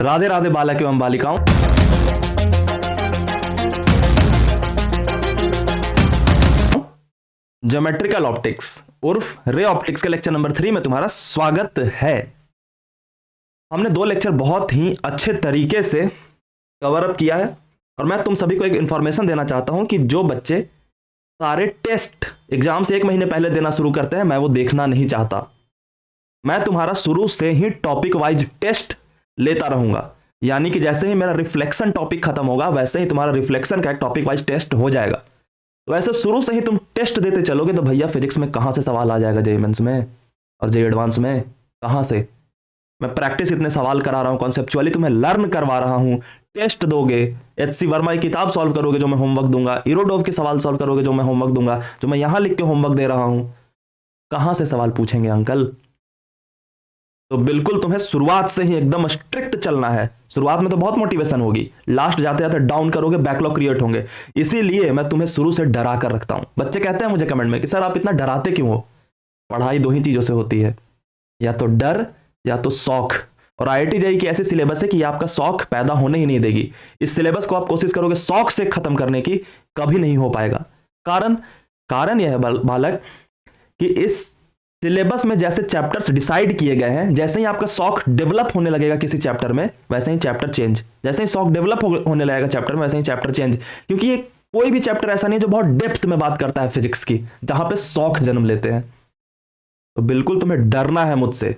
राधे राधे बालक एवं बालिकाओं। ज्योमेट्रिकल ऑप्टिक्स उर्फ रे ऑप्टिक्स के लेक्चर नंबर 3 में तुम्हारा स्वागत है। हमने 2 लेक्चर बहुत ही अच्छे तरीके से कवर अप किया है और मैं तुम सभी को एक इंफॉर्मेशन देना चाहता हूं कि जो बच्चे सारे टेस्ट एग्जाम से 1 महीने पहले देना शुरू करते हैं, मैं वो देखना नहीं चाहता। मैं तुम्हारा शुरू से ही टॉपिक वाइज टेस्ट लेता रहूंगा, यानी कि जैसे ही मेरा रिफ्लेक्शन टॉपिक खत्म होगा वैसे ही तुम्हारा रिफ्लेक्शन का एक टॉपिक वाइज टेस्ट हो जाएगा। तो ऐसे शुरू से ही तुम टेस्ट देते चलोगे तो भैया फिजिक्स में कहां से सवाल आ जाएगा, जेईई मेंस में और जेईई एडवांस में कहां से। मैं प्रैक्टिस इतने सवाल करा रहा हूं, कॉन्सेप्चुअली तुम्हें लर्न करवा रहा हूं। टेस्ट दोगे, एचसी वर्मा की किताब सॉल्व करोगे जो मैं होमवर्क दूंगा, इरोडोव के सवाल सॉल्व करोगे जो मैं होमवर्क दूंगा, जो मैं यहां लिख के होमवर्क दे रहा हूं। कहां से सवाल पूछेंगे अंकल। तो बिल्कुल तुम्हें शुरुआत से ही एकदम स्ट्रिक्ट चलना है। शुरुआत में तो बहुत मोटिवेशन होगी, लास्ट जाते जाते डाउन करोगे, बैकलॉग क्रिएट होंगे। इसीलिए मैं तुम्हें शुरू से डरा कर रखता हूं। बच्चे कहते हैं मुझे कमेंट में कि सर आप इतना डराते क्यों हो। पढ़ाई 2 ही चीजों से होती है, या तो डर या तो शौक। और आईआईटी जेईई की ऐसी सिलेबस है कि आपका शौक पैदा होने ही नहीं देगी। इस सिलेबस को आप कोशिश करोगे शौक से खत्म करने की, कभी नहीं हो पाएगा। कारण यह है बालक कि इस सिलेबस में जैसे चैप्टर्स डिसाइड किए गए हैं, जैसे ही आपका शौक डेवलप होने लगेगा किसी चैप्टर में वैसे ही चैप्टर चेंज। जैसे ही शौक डेवलप होने लगेगा चैप्टर में वैसे ही चैप्टर चेंज। क्योंकि ये कोई भी चैप्टर ऐसा नहीं है जो बहुत डेप्थ में बात करता है फिजिक्स की, जहां पे शौक जन्म लेते हैं। तो बिल्कुल तुम्हें डरना है मुझसे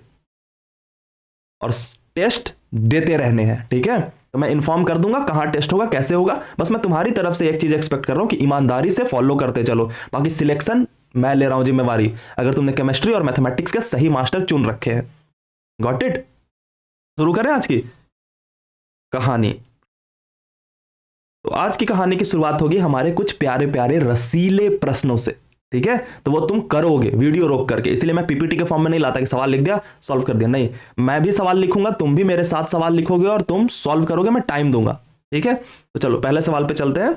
और टेस्ट देते रहने हैं, ठीक है। तो मैं इन्फॉर्म कर दूंगा कहां टेस्ट होगा, कैसे होगा। बस मैं तुम्हारी तरफ से एक चीज एक्सपेक्ट कर रहा हूं कि ईमानदारी से फॉलो करते चलो। बाकी सिलेक्शन मैं ले रहा हूं जिम्मेवारी, अगर तुमने केमिस्ट्री और मैथमेटिक्स के सही मास्टर चुन रखे हैं। Got it. शुरू करें आज की कहानी। तो आज की कहानी की शुरुआत होगी हमारे कुछ प्यारे प्यारे रसीले प्रश्नों से, ठीक है। तो वो तुम करोगे वीडियो रोक करके, इसलिए मैं पीपीटी के फॉर्म में नहीं लाता कि सवाल लिख दिया सॉल्व कर दिया। नहीं, मैं भी सवाल लिखूंगा, तुम भी मेरे साथ सवाल लिखोगे और तुम सॉल्व करोगे, मैं टाइम दूंगा, ठीक है। तो चलो पहले सवाल पे चलते हैं।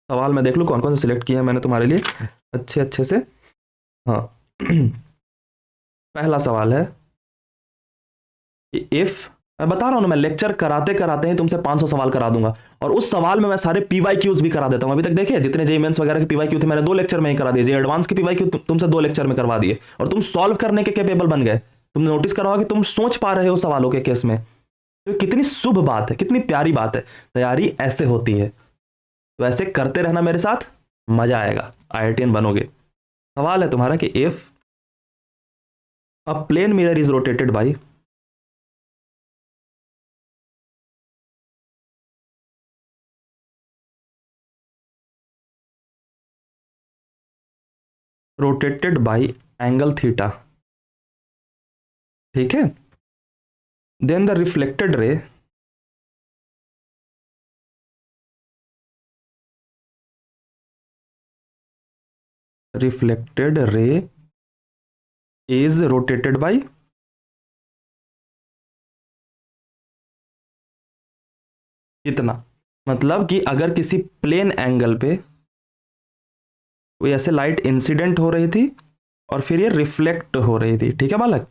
सवाल मैं देख लूं कौन कौन से सिलेक्ट किए हैं मैंने तुम्हारे लिए अच्छे से। हाँ पहला सवाल है कि इफ, मैं बता रहा हूं ना, मैं लेक्चर कराते कराते ही तुमसे 500 सवाल करा दूंगा और उस सवाल में मैं सारे पीवाईक्यूज भी करा देता हूं। अभी तक देखिए जितने जेईई मेंस वगैरह के पीवाईक्यू थे मैंने 2 लेक्चर में ही करा दिए। जेईई एडवांस के पीवाईक्यू तुमसे 2 लेक्चर में करवा दिए और तुम सॉल्व करने के कैपेबल बन गए। तुमने नोटिस करा होगा कि तुम सोच पा रहे हो सवालों के केस में। तो कितनी शुभ बात है, कितनी प्यारी बात है। तैयारी ऐसे होती है, तो ऐसे करते रहना मेरे साथ, मजा आएगा, आईआईटीएन बनोगे। सवाल है तुम्हारा कि if a plane mirror is rotated by angle theta, ठीक है, then the reflected ray is rotated by कितना। मतलब कि अगर किसी प्लेन एंगल पे कोई ऐसे लाइट इंसिडेंट हो रही थी और फिर ये रिफ्लेक्ट हो रही थी, ठीक है बालक।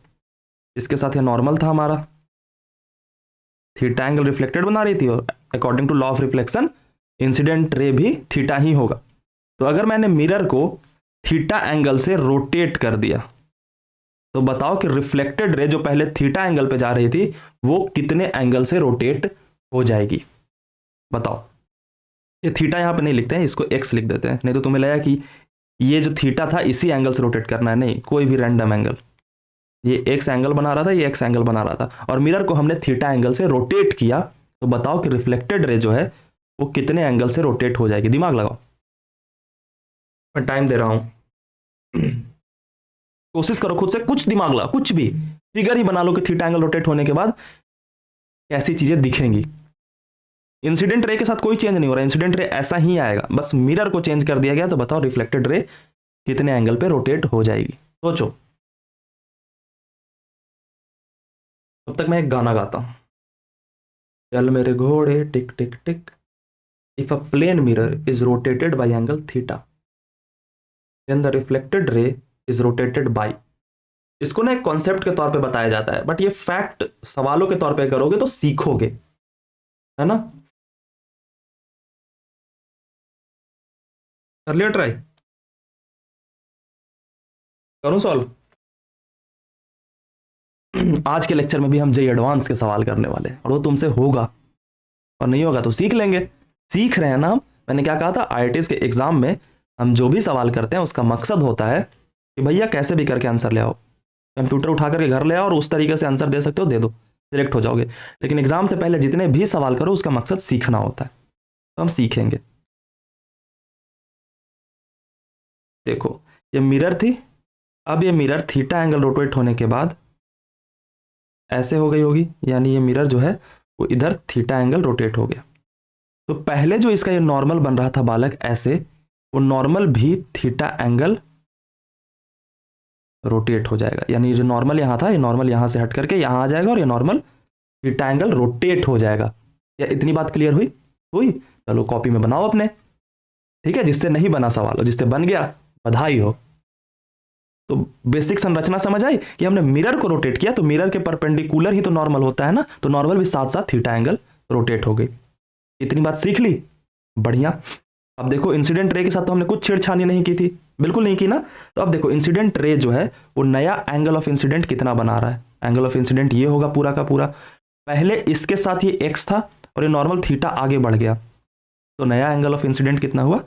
इसके साथ ये नॉर्मल था हमारा, थीटा एंगल रिफ्लेक्टेड बना रही थी और according to law of reflection incident ray भी थीटा ही होगा। तो अगर मैंने मिरर को थीटा एंगल से रोटेट कर दिया तो बताओ कि रिफ्लेक्टेड रे जो पहले थीटा एंगल पे जा रही थी वो कितने एंगल से रोटेट हो जाएगी, बताओ। ये थीटा यहां पे नहीं लिखते हैं, इसको एक्स लिख देते हैं, नहीं तो तुम्हें लगा कि ये जो थीटा था इसी एंगल से रोटेट करना है। नहीं, कोई भी रैंडम एंगल, ये एक्स एंगल बना रहा था, ये एक्स एंगल बना रहा था और मिरर को हमने थीटा एंगल से रोटेट किया। तो बताओ कि रिफ्लेक्टेड रे जो है वो कितने एंगल से रोटेट हो जाएगी। दिमाग लगाओ, मैं टाइम दे रहा हूं। कोशिश करो खुद से, कुछ दिमाग लगा, कुछ भी फिगर ही बना लो कि थीटा एंगल रोटेट होने के बाद कैसी चीजें दिखेंगी। इंसिडेंट रे के साथ कोई चेंज नहीं हो रहा, इंसिडेंट रे ऐसा ही आएगा, बस मिरर को चेंज कर दिया गया। तो बताओ रिफ्लेक्टेड रे कितने एंगल पे रोटेट हो जाएगी, सोचो। तब तक मैं एक गाना गाता हूं। चल मेरे घोड़े टिक टिक टिक, if a plane mirror is rotated by angle theta then the reflected ray is rotated by, इसको ना एक कॉन्सेप्ट के तौर पे बताया जाता है, बट ये फैक्ट सवालों के तौर पे करोगे तो सीखोगे, है ना। कर लिया ट्राई, करूं सॉल्व। आज के लेक्चर में भी हम जे एडवांस के सवाल करने वाले हैं और वो तुमसे होगा, और नहीं होगा तो सीख लेंगे। सीख रहे हैं ना हम। मैंने क्या कहा था, आईआईटीज के एग्जाम में हम जो भी सवाल करते हैं उसका मकसद होता है कि भैया कैसे भी करके आंसर ले आओ, कंप्यूटर उठा करके घर ले आओ और उस तरीके से आंसर दे सकते हो दे दो, सिलेक्ट हो जाओगे। लेकिन एग्जाम से पहले जितने भी सवाल करो उसका मकसद सीखना होता है, तो हम सीखेंगे। देखो ये मिरर थी, अब ये मिरर थीटा एंगल रोटेट होने के बाद ऐसे हो गई होगी, यानी ये मिरर जो है वो इधर थीटा एंगल रोटेट हो गया। तो पहले जो इसका ये नॉर्मल बन रहा था बालक ऐसे, वो नॉर्मल भी थीटा एंगल रोटेट हो जाएगा, यानी जो नॉर्मल यहाँ था ये नॉर्मल यहाँ से हट करके यहाँ आ जाएगा और ये नॉर्मल थीटा एंगल रोटेट हो जाएगा। या इतनी बात क्लियर हुई? हुई। चलो कॉपी में बनाओ अपने, ठीक है। जिससे नहीं बना सवाल, और जिससे बन गया बधाई हो। तो बेसिक संरचना समझ आई कि हमने मिरर को रोटेट किया तो मिरर के परपेंडिकुलर ही तो नॉर्मल होता है ना, तो नॉर्मल भी साथ साथ थीटा एंगल रोटेट हो गई। इतनी बात सीख ली, बढ़िया। अब देखो इंसिडेंट रे के साथ तो हमने कुछ छेड़छानी नहीं की थी, बिल्कुल नहीं की ना। तो अब देखो इंसिडेंट रे जो है वो नया एंगल ऑफ इंसिडेंट कितना बना रहा है। एंगल ऑफ इंसिडेंट ये होगा पूरा का पूरा, पहले इसके साथ ये एक्स था और ये नॉर्मल थीटा आगे बढ़ गया, तो नया एंगल ऑफ इंसिडेंट कितना हुआ,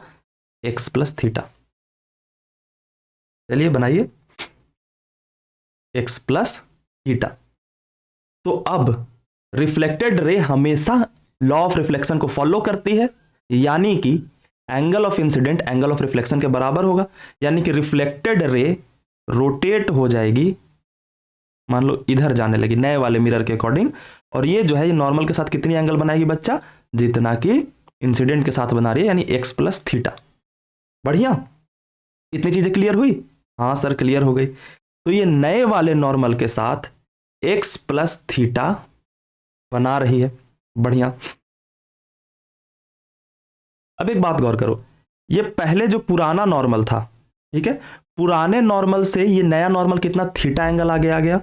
एक्स प्लस थीटा। चलिए बनाइए, एक्स प्लस थीटा। तो अब रिफ्लेक्टेड रे हमेशा लॉ ऑफ रिफ्लेक्शन को फॉलो करती है, यानी कि angle of incident angle of reflection के बराबर होगा, यानी कि रिफ्लेक्टेड रे रोटेट हो जाएगी, मान लो इधर जाने लगी नए वाले मिरर के अकॉर्डिंग, और ये जो है ये नॉर्मल के साथ कितनी एंगल बनाएगी बच्चा, जितना कि इंसिडेंट के साथ बना रही है, यानी एक्स प्लस थीटा। बढ़िया, इतनी चीजें क्लियर हुई? हाँ सर क्लियर हो गई। तो ये नए वाले नॉर्मल के साथ एक्स प्लस थीटा बना रही है, बढ़िया। अब एक बात गौर करो, ये पहले जो पुराना नॉर्मल था, ठीक है, पुराने नॉर्मल से ये नया नॉर्मल कितना थीटा एंगल आगे आ गया,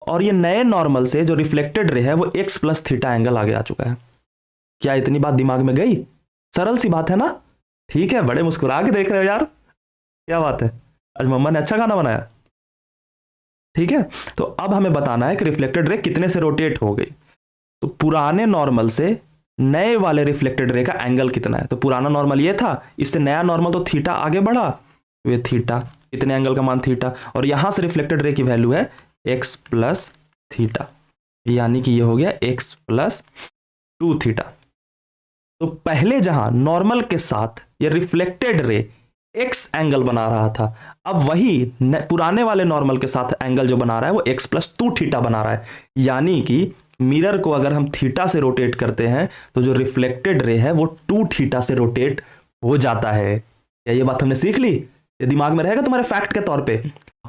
और ये नए नॉर्मल से जो रिफ्लेक्टेड रे है वो एक्स प्लस थीटा एंगल आगे आ चुका है। क्या इतनी बात दिमाग में गई? सरल सी बात है ना। ठीक है, बड़े मुस्कुरा के देख रहे हो यार, क्या बात है, आज मम्मा ने अच्छा खाना बनाया। ठीक है, तो अब हमें बताना है कि रिफ्लेक्टेड रे कितने से रोटेट हो गई। तो पुराने नॉर्मल से नए वाले रिफ्लेक्टेड रे का एंगल कितना है, तो पुराना नॉर्मल ये था, इससे नया नॉर्मल तो थीटा आगे बढ़ा, तो ये थीटा, इतने एंगल का मान थीटा, और यहां से रिफ्लेक्टेड रे की वैल्यू है एक्स प्लस थीटा, यानी कि ये हो गया एक्स प्लस 2 थीटा। तो पहले जहां नॉर्मल के साथ ये रिफ्लेक्टेड रे एक्स एंगल बना रहा था, अब वही पुराने वाले नॉर्मल के साथ एंगल जो बना रहा है वो एक्स प्लस 2 थीटा बना रहा है, यानी कि मिरर को अगर हम थीटा से रोटेट करते हैं तो जो रिफ्लेक्टेड रे है वो 2 थीटा से रोटेट हो जाता है। क्या ये बात हमने सीख ली? ये दिमाग में रहेगा तुम्हारे फैक्ट के तौर पे।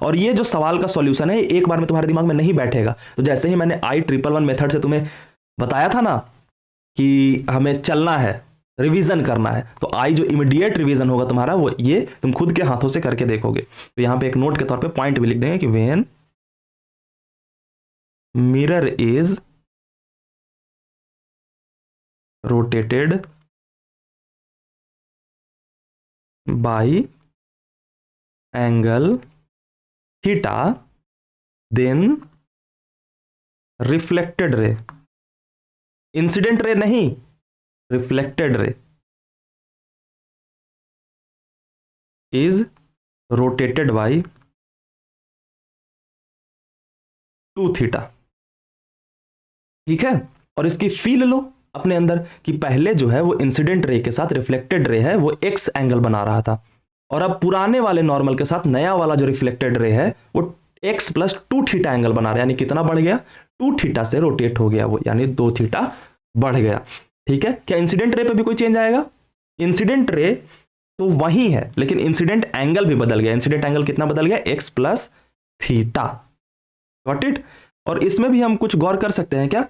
और ये जो सवाल का सॉल्यूशन है एक बार में तुम्हारे दिमाग में नहीं बैठेगा। तो जैसे ही मैंने I111 मेथड से तुम्हें बताया था ना कि हमें चलना है, रिवीजन करना है, तो आई जो इमीडिएट रिवीजन होगा तुम्हारा वो ये तुम खुद के हाथों से करके देखोगे। तो यहां पे एक नोट के तौर पे पॉइंट भी लिख देंगे कि when mirror is rotated by angle theta, then reflected ray, incident ray नहीं, reflected ray is rotated bye 2 theta. ठीक है, और इसकी फील लो अपने अंदर कि पहले जो है वो इंसिडेंट रे के साथ रिफ्लेक्टेड रे है वो एक्स एंगल बना रहा था, और अब पुराने वाले नॉर्मल के साथ नया वाला जो रिफ्लेक्टेड रे है वो एक्स प्लस 2 थीटा एंगल बना रहा है, यानी कितना बढ़ गया, 2 थीटा से रोटेट हो गया वो, यानी 2 थीटा बढ़ गया। ठीक है, क्या इंसिडेंट रे पे भी कोई चेंज आएगा? इंसिडेंट रे तो वही है, लेकिन इंसिडेंट एंगल भी बदल गया। इंसिडेंट एंगल कितना बदल गया, x plus theta. Got it? और इसमें भी हम कुछ गौर कर सकते हैं क्या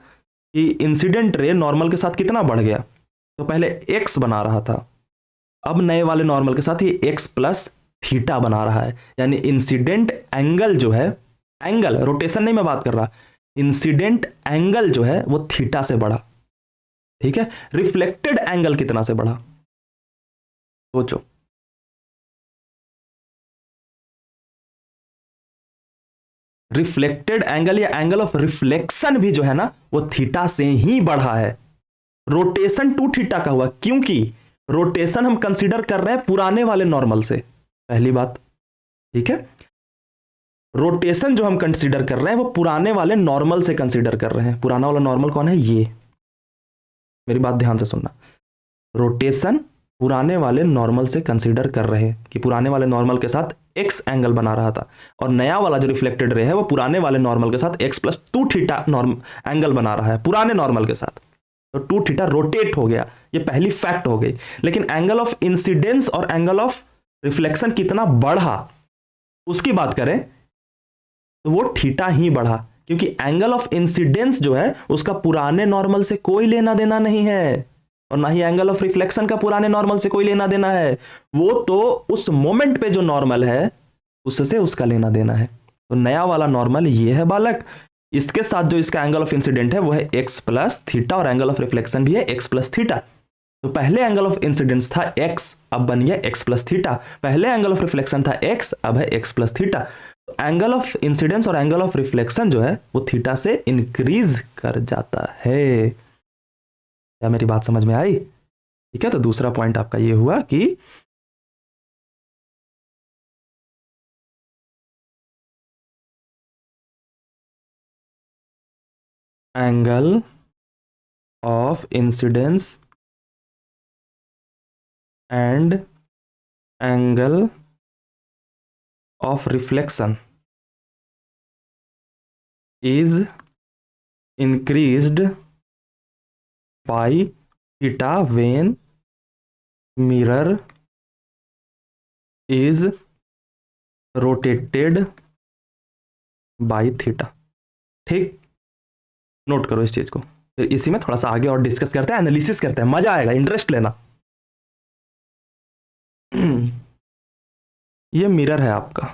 कि इंसिडेंट रे नॉर्मल के साथ कितना बढ़ गया, तो पहले एक्स बना रहा था, अब नए वाले नॉर्मल के साथ ये एक्स प्लस थीटा बना रहा है, यानी इंसिडेंट एंगल जो है एंगल, रोटेशन नहीं मैं बात कर रहा, इंसिडेंट एंगल जो है वो थीटा से बढ़ा, ठीक है। रिफ्लेक्टेड एंगल कितना से बढ़ा, सोचो। रिफ्लेक्टेड एंगल या एंगल ऑफ रिफ्लेक्शन भी जो है ना वो थीटा से ही बढ़ा है। रोटेशन 2 थीटा का हुआ क्योंकि रोटेशन हम कंसीडर कर रहे हैं पुराने वाले नॉर्मल से, पहली बात, ठीक है। रोटेशन जो हम कंसीडर कर रहे हैं वो पुराने वाले नॉर्मल से कंसीडर कर रहे हैं। पुराना वाला नॉर्मल कौन है, ये, मेरी बात ध्यान से सुनना। रोटेशन पुराने वाले नॉर्मल से कंसीडर कर रहे हैं कि पुराने वाले नॉर्मल के साथ एक्स एंगल बना रहा था, और नया वाला जो रिफ्लेक्टेड रे है वो पुराने वाले नॉर्मल के साथ एक्स प्लस 2 थीटा एंगल बना रहा है पुराने नॉर्मल के साथ, तो 2 थीटा रोटेट हो गया, ये पहली फैक्ट हो गई। लेकिन एंगल ऑफ इंसिडेंस और एंगल ऑफ रिफ्लेक्शन कितना बढ़ा उसकी बात करें तो वो थीटा ही बढ़ा, क्योंकि एंगल ऑफ इंसिडेंस जो है उसका पुराने नॉर्मल से कोई लेना देना नहीं है, और ना ही एंगल ऑफ रिफ्लेक्शन का पुराने नॉर्मल से कोई लेना देना है, वो तो उस मोमेंट पे जो नॉर्मल है उससे उसका लेना देना है। तो नया वाला नॉर्मल ये है बालक, इसके साथ जो इसका एंगल ऑफ इंसिडेंट है वो है एक्स प्लस थीटा, और एंगल ऑफ रिफ्लेक्शन भी है एक्स प्लस थीटा। तो पहले एंगल ऑफ इंसिडेंस था एक्स, अब बन गया एक्स प्लस थीटा। पहले एंगल ऑफ रिफ्लेक्शन था एक्स, अब है एक्स प्लस थीटा। तो एंगल ऑफ इंसिडेंस और एंगल ऑफ रिफ्लेक्शन जो है वो थीटा से इंक्रीज कर जाता है। क्या मेरी बात समझ में आई, ठीक है। तो दूसरा पॉइंट आपका ये हुआ कि angle of incidence and angle of reflection is increased by theta when mirror is rotated by theta। ठीक, नोट करो इस चीज को, फिर इसी में थोड़ा सा आगे और डिस्कस करते हैं, एनालिसिस करते हैं, मजा आएगा, इंटरेस्ट लेना। ये मिरर है आपका,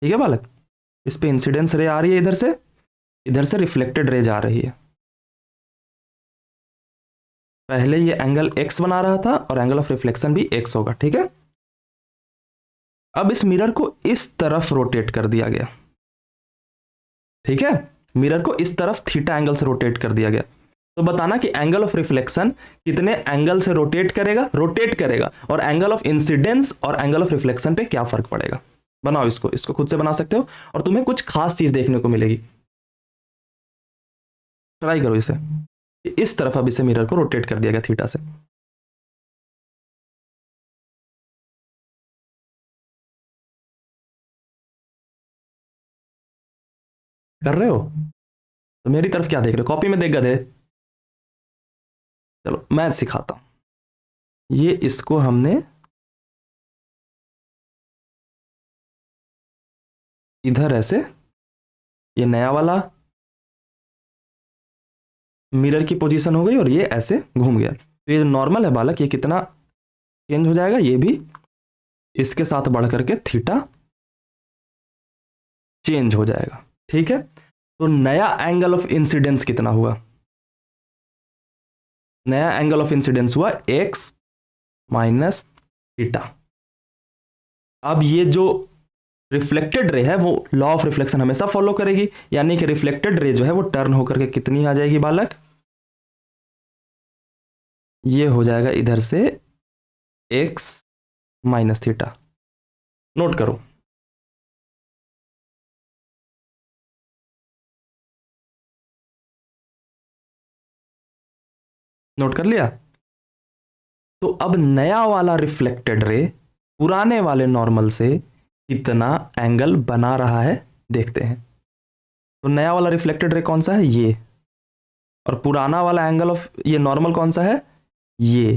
ठीक है बालक, इस पे इंसिडेंस रे आ रही है इधर से रिफ्लेक्टेड रे जा रही है। पहले ये एंगल x बना रहा था और एंगल ऑफ रिफ्लेक्शन भी x होगा, ठीक है। अब इस मिरर को इस तरफ रोटेट कर दिया गया, ठीक है, मिरर को इस तरफ थीटा एंगल से रोटेट कर दिया गया। तो बताना कि एंगल ऑफ रिफ्लेक्शन कितने एंगल से रोटेट करेगा, और एंगल ऑफ इंसिडेंस और एंगल ऑफ रिफ्लेक्शन पे क्या फर्क पड़ेगा। बनाओ इसको खुद से बना सकते हो, और तुम्हें कुछ खास चीज देखने को मिलेगी। ट्राई करो इसे, इस तरफ अब इसे मिरर को रोटेट कर दिया गया थीटा से। कर रहे हो तो मेरी तरफ क्या देख रहे हो, कॉपी में देख गधे। चलो मैं सिखाता हूं, ये इसको हमने इधर ऐसे, ये नया वाला मिरर की पोजीशन हो गई और ये ऐसे घूम गया। तो ये जो नॉर्मल है बालक, ये कितना चेंज हो जाएगा, ये भी इसके साथ बढ़ करके थीटा चेंज हो जाएगा, ठीक है। तो नया एंगल ऑफ इंसिडेंस कितना हुआ, नया एंगल ऑफ इंसिडेंस हुआ x माइनस थीटा। अब ये जो रिफ्लेक्टेड रे है वो लॉ ऑफ रिफ्लेक्शन हमेशा फॉलो करेगी, यानी कि रिफ्लेक्टेड रे जो है वो टर्न होकर के कितनी आ जाएगी बालक, ये हो जाएगा इधर से x माइनस थीटा। नोट करो, नोट कर लिया। तो अब नया वाला रिफ्लेक्टेड रे पुराने वाले नॉर्मल से कितना एंगल बना रहा है देखते हैं। तो नया वाला रिफ्लेक्टेड रे कौन सा है, ये, और पुराना वाला एंगल ऑफ ये नॉर्मल कौन सा है, ये।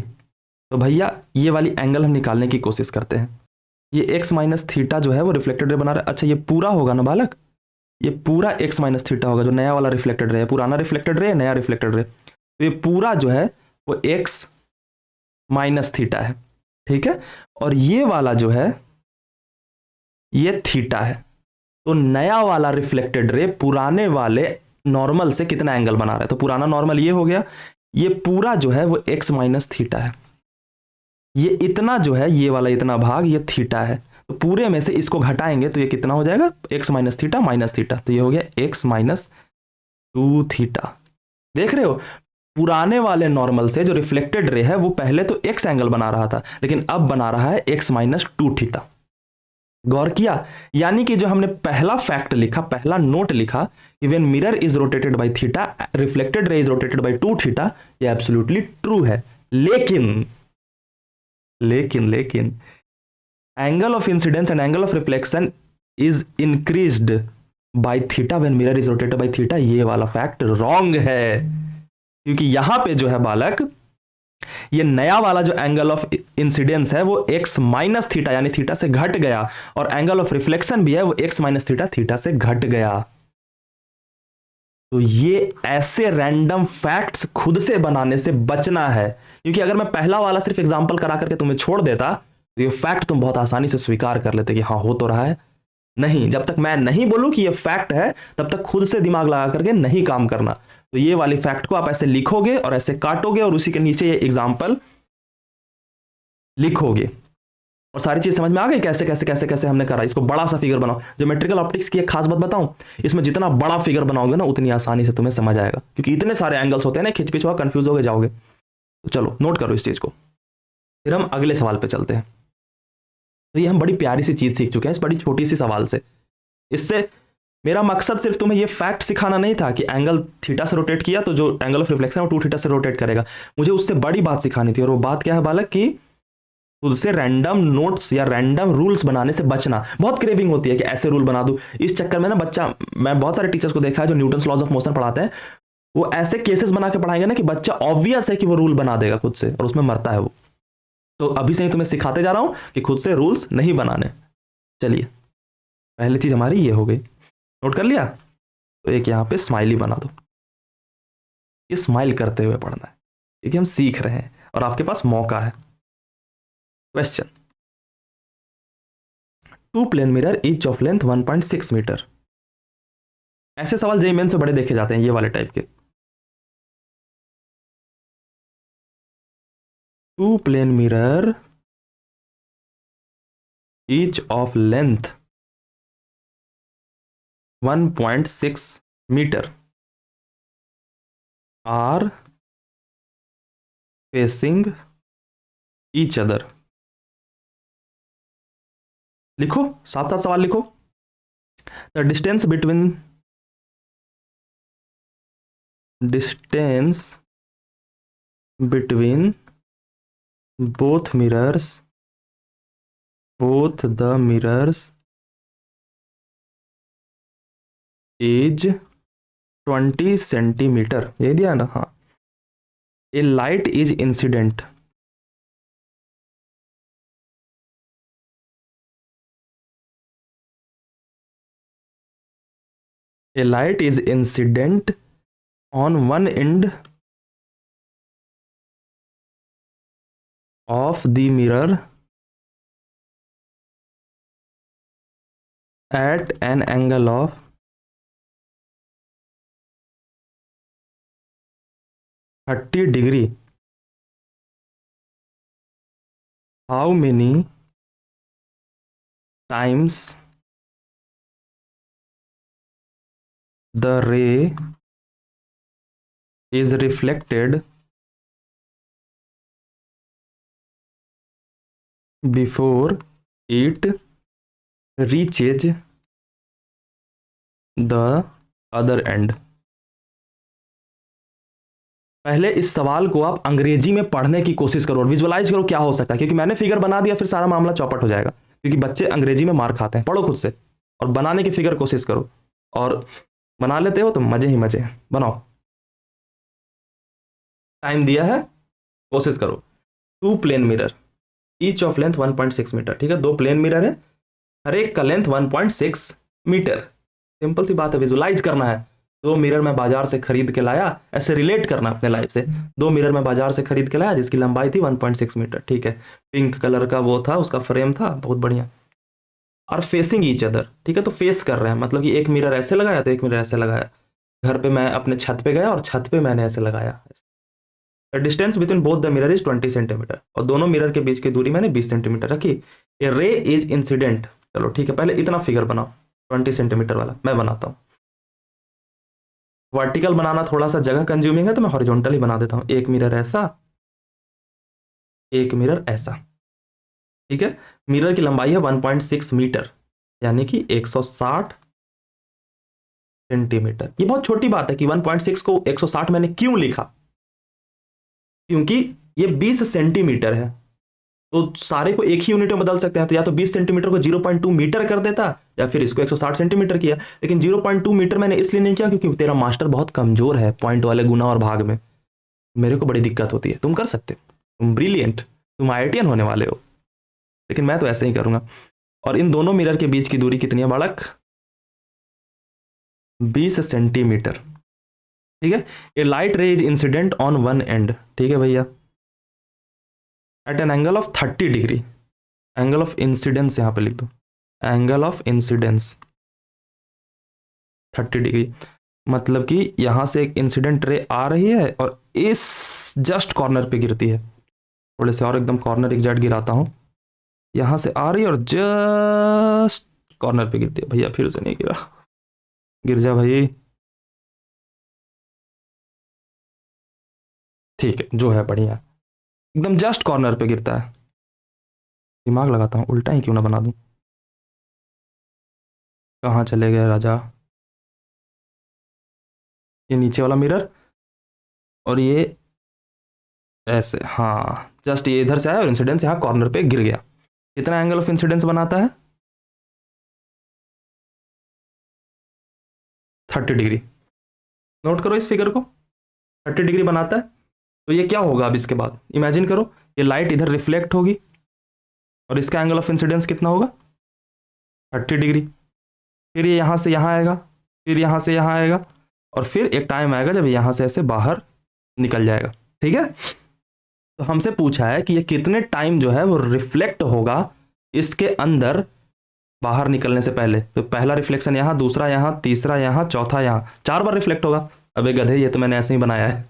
तो भैया ये वाली एंगल हम निकालने की कोशिश करते हैं। ये x माइनस थीटा जो है वो रिफ्लेक्टेड रे बना रहा है। अच्छा ये पूरा होगा ना बालक, ये पूरा x माइनस थीटा होगा, जो नया वाला रिफ्लेक्टेड रे है, पुराना रिफ्लेक्टेड रे, नया रिफ्लेक्टेड रे। तो ये पूरा जो है वो x माइनस थीटा है, ठीक है। और ये वाला जो है ये थीटा है। तो नया वाला रिफ्लेक्टेड रे पुराने वाले नॉर्मल से कितना एंगल बना रहा है, तो पुराना नॉर्मल ये हो गया, ये पूरा जो है वो x माइनस थीटा है, ये इतना जो है ये वाला इतना भाग ये थीटा है, तो पूरे में से इसको घटाएंगे तो ये कितना हो जाएगा, x माइनस थीटा, तो ये हो गया x माइनस 2 थीटा। देख रहे हो, पुराने वाले नॉर्मल से जो रिफ्लेक्टेड रे है वो पहले तो x एंगल बना रहा था, लेकिन अब बना रहा है x माइनस 2 थीटा। गौर किया, यानी कि जो हमने पहला फैक्ट लिखा, पहला नोट लिखा कि when mirror is rotated by theta reflected ray is rotated bye 2 theta, ये एब्सोल्युटली ट्रू है। लेकिन angle of incidence and angle of reflection is increased by theta when mirror is rotated by theta, ये वाला fact wrong है, क्योंकि यहां पे जो है बालक, ये नया वाला जो एंगल ऑफ इंसिडेंस है वो x माइनस थीटा यानी थीटा से घट गया, और एंगल ऑफ रिफ्लेक्शन भी है वो x माइनस थीटा से घट गया। तो ये ऐसे रैंडम फैक्ट्स खुद से बनाने से बचना है, क्योंकि अगर मैं पहला वाला सिर्फ एग्जांपल करा करके तुम्हें छोड़ देता तो ये फैक्ट तुम बहुत आसानी से स्वीकार कर लेते कि हाँ हो तो रहा है। नहीं, जब तक मैं नहीं बोलूं कि ये फैक्ट है तब तक खुद से दिमाग लगा करके नहीं काम करना। तो ये वाली फैक्ट को आप ऐसे लिखोगे और ऐसे काटोगे और उसी के नीचे ये एग्जांपल लिखोगे, और सारी चीज समझ में आ गई कैसे कैसे कैसे कैसे हमने करा। इसको बड़ा सा फिगर बनाओ। ज्योमेट्रिकल ऑप्टिक्स की एक खास बात बताऊं, इसमें जितना बड़ा फिगर बनाओगे ना उतनी आसानी से तुम्हें समझ आएगा, क्योंकि इतने सारे एंगल्स होते हैं ना, खिंच पिच हुआ कंफ्यूज हो जाओगे। तो चलो नोट करो इस चीज को, फिर हम अगले सवाल पे चलते हैं। तो ये हम बड़ी प्यारी सी चीज सीख चुके हैं इस बड़ी छोटी सी सवाल से। इससे मेरा मकसद सिर्फ तुम्हें ये फैक्ट सिखाना नहीं था कि एंगल थीटा से रोटेट किया तो जो एंगल ऑफ रिफ्लेक्शन है वो 2 थीटा से रोटेट करेगा। मुझे उससे बड़ी बात सिखानी थी, और वो बात क्या है बालक, कि खुद से रैंडम नोट्स या रैंडम रूल्स बनाने से बचना। बहुत क्रेविंग होती है कि ऐसे रूल बना दूं, इस चक्कर में ना बच्चा, मैं बहुत सारे टीचर्स को देखा है जो न्यूटन्स लॉज ऑफ मोशन पढ़ाते हैं, वो ऐसे केसेस बना के पढ़ाएंगे ना कि बच्चा ऑब्वियस है कि वो रूल बना देगा खुद से, और उसमें मरता है वो। तो अभी से ही तुम्हें सिखाते जा रहा हूं कि खुद से रूल्स नहीं बनाने। चलिए, पहली चीज हमारी ये हो गई, नोट कर लिया। तो एक यहां पे स्माइली बना दो, ये स्माइल करते हुए पढ़ना है क्योंकि हम सीख रहे हैं और आपके पास मौका है। Question, 2 plane mirror each of length 1.6 metre. ऐसे सवाल जेईई मेंस से बड़े देखे जाते हैं, ये वाले टाइप के। 2 plane mirror each of length 1.6 metre are facing each other. लिखो, साथ साथ सवाल लिखो। The distance between both the mirrors is 20 centimetre, ये दिया ना। हाँ, a light is incident on one end of the mirror at an angle of 30 degree. How many times the ray is reflected before it reaches the other end? पहले इस सवाल को आप अंग्रेजी में पढ़ने की कोशिश करो और विजुअलाइज करो क्या हो सकता है, क्योंकि मैंने फिगर बना दिया फिर सारा मामला चौपट हो जाएगा, क्योंकि बच्चे अंग्रेजी में मार खाते हैं। पढ़ो खुद से और बनाने की फिगर कोशिश करो, और बना लेते हो तो मजे ही मजे। बनाओ, टाइम दिया है, कोशिश करो। 2 plane mirror each of length 1.6 metre, ठीक है, 2 प्लेन मिरर है, हर एक का लेंथ 1.6 मीटर। सिंपल सी बात है, विजुअलाइज करना है। 2 मिरर मैं बाजार से खरीद के लाया, ऐसे रिलेट करना अपने लाइफ से। 2 मिरर मैं बाजार से खरीद के लाया जिसकी लंबाई थी 1.6 मीटर, ठीक है, पिंक कलर का वो था, उसका फ्रेम था, बहुत बढ़िया। और फेसिंग ईच अदर, ठीक है, तो फेस कर रहे हैं, मतलब कि एक मिरर ऐसे लगाया तो एक मिरर ऐसे लगाया। घर पे मैं अपने छत पे गया और छत पे मैंने ऐसे लगाया। Distance between both the mirror is 20 centimetre, और दोनों मिरर के बीच की दूरी मैंने 20 सेंटीमीटर रखी। ए रे इज इंसिडेंट, चलो ठीक है, पहले इतना फिगर बनाओ 20 सेंटीमीटर वाला, मैं बनाता हूँ। वर्टिकल बनाना थोड़ा सा जगह कंज्यूमिंग है, तो मैं हॉरिजॉन्टल ही बना देता हूँ। एक मिरर ऐसा, एक मिरर ऐसा, ठीक है। मिरर की लंबाई है 1.6 मीटर, यानी कि 160 सेंटीमीटर। ये बहुत छोटी बात है कि 1.6 को 160 मैंने क्यों लिखा, क्योंकि ये 20 सेंटीमीटर है, तो सारे को एक ही यूनिट में बदल सकते हैं, तो या तो 20 सेंटीमीटर को 0.2 मीटर कर देता, या फिर इसको 160 सेंटीमीटर किया। लेकिन 0.2 मीटर मैंने इसलिए नहीं किया क्योंकि तेरा मास्टर बहुत कमजोर है पॉइंट वाले गुना और भाग में, मेरे को बड़ी दिक्कत होती है। तुम कर सकते हो, तुम ब्रिलियंट, तुम आईआईटीएन होने वाले हो, लेकिन मैं तो ऐसे ही करूंगा। और इन दोनों मिरर के बीच की दूरी कितनी है बालक, 20 सेंटीमीटर, ठीक है। A light ray is incident on one end, ठीक है भैया, at an angle of 30 degree. Angle of incidence यहां पे लिख दो, एंगल ऑफ इंसिडेंस 30 डिग्री, मतलब कि यहां से एक इंसिडेंट रे आ रही है और इस जस्ट कॉर्नर पे गिरती है। थोड़े से और एकदम कॉर्नर एग्जैक्ट गिराता हूं, यहां से आ रही है और जस्ट कॉर्नर पे गिरती है। भैया फिर से नहीं गिरा, गिर जा भाई, ठीक है, जो है बढ़िया, एकदम जस्ट कॉर्नर पे गिरता है। दिमाग लगाता हूँ, उल्टा ही क्यों ना बना दूं। कहाँ चले गए राजा, ये नीचे वाला मिरर, और ये ऐसे, हाँ जस्ट ये इधर से आया और इंसिडेंस यहाँ कॉर्नर पे गिर गया। कितना एंगल ऑफ इंसिडेंस बनाता है, 30 डिग्री। नोट करो इस फिगर को, 30 डिग्री बनाता है। तो ये क्या होगा अब इसके बाद, इमेजिन करो, ये लाइट इधर रिफ्लेक्ट होगी और इसका एंगल ऑफ इंसिडेंस कितना होगा, 30 डिग्री। फिर ये यहाँ से यहाँ आएगा, फिर यहाँ से यहाँ आएगा, और फिर एक टाइम आएगा जब यहाँ से ऐसे बाहर निकल जाएगा, ठीक है। तो हमसे पूछा है कि ये कितने टाइम जो है वो रिफ्लेक्ट होगा इसके अंदर बाहर निकलने से पहले। तो पहला रिफ्लेक्शन यहाँ, दूसरा यहाँ, तीसरा यहाँ, चौथा यहाँ, 4 बार रिफ्लेक्ट होगा। अबे गधे, ये तो मैंने ऐसे ही बनाया है,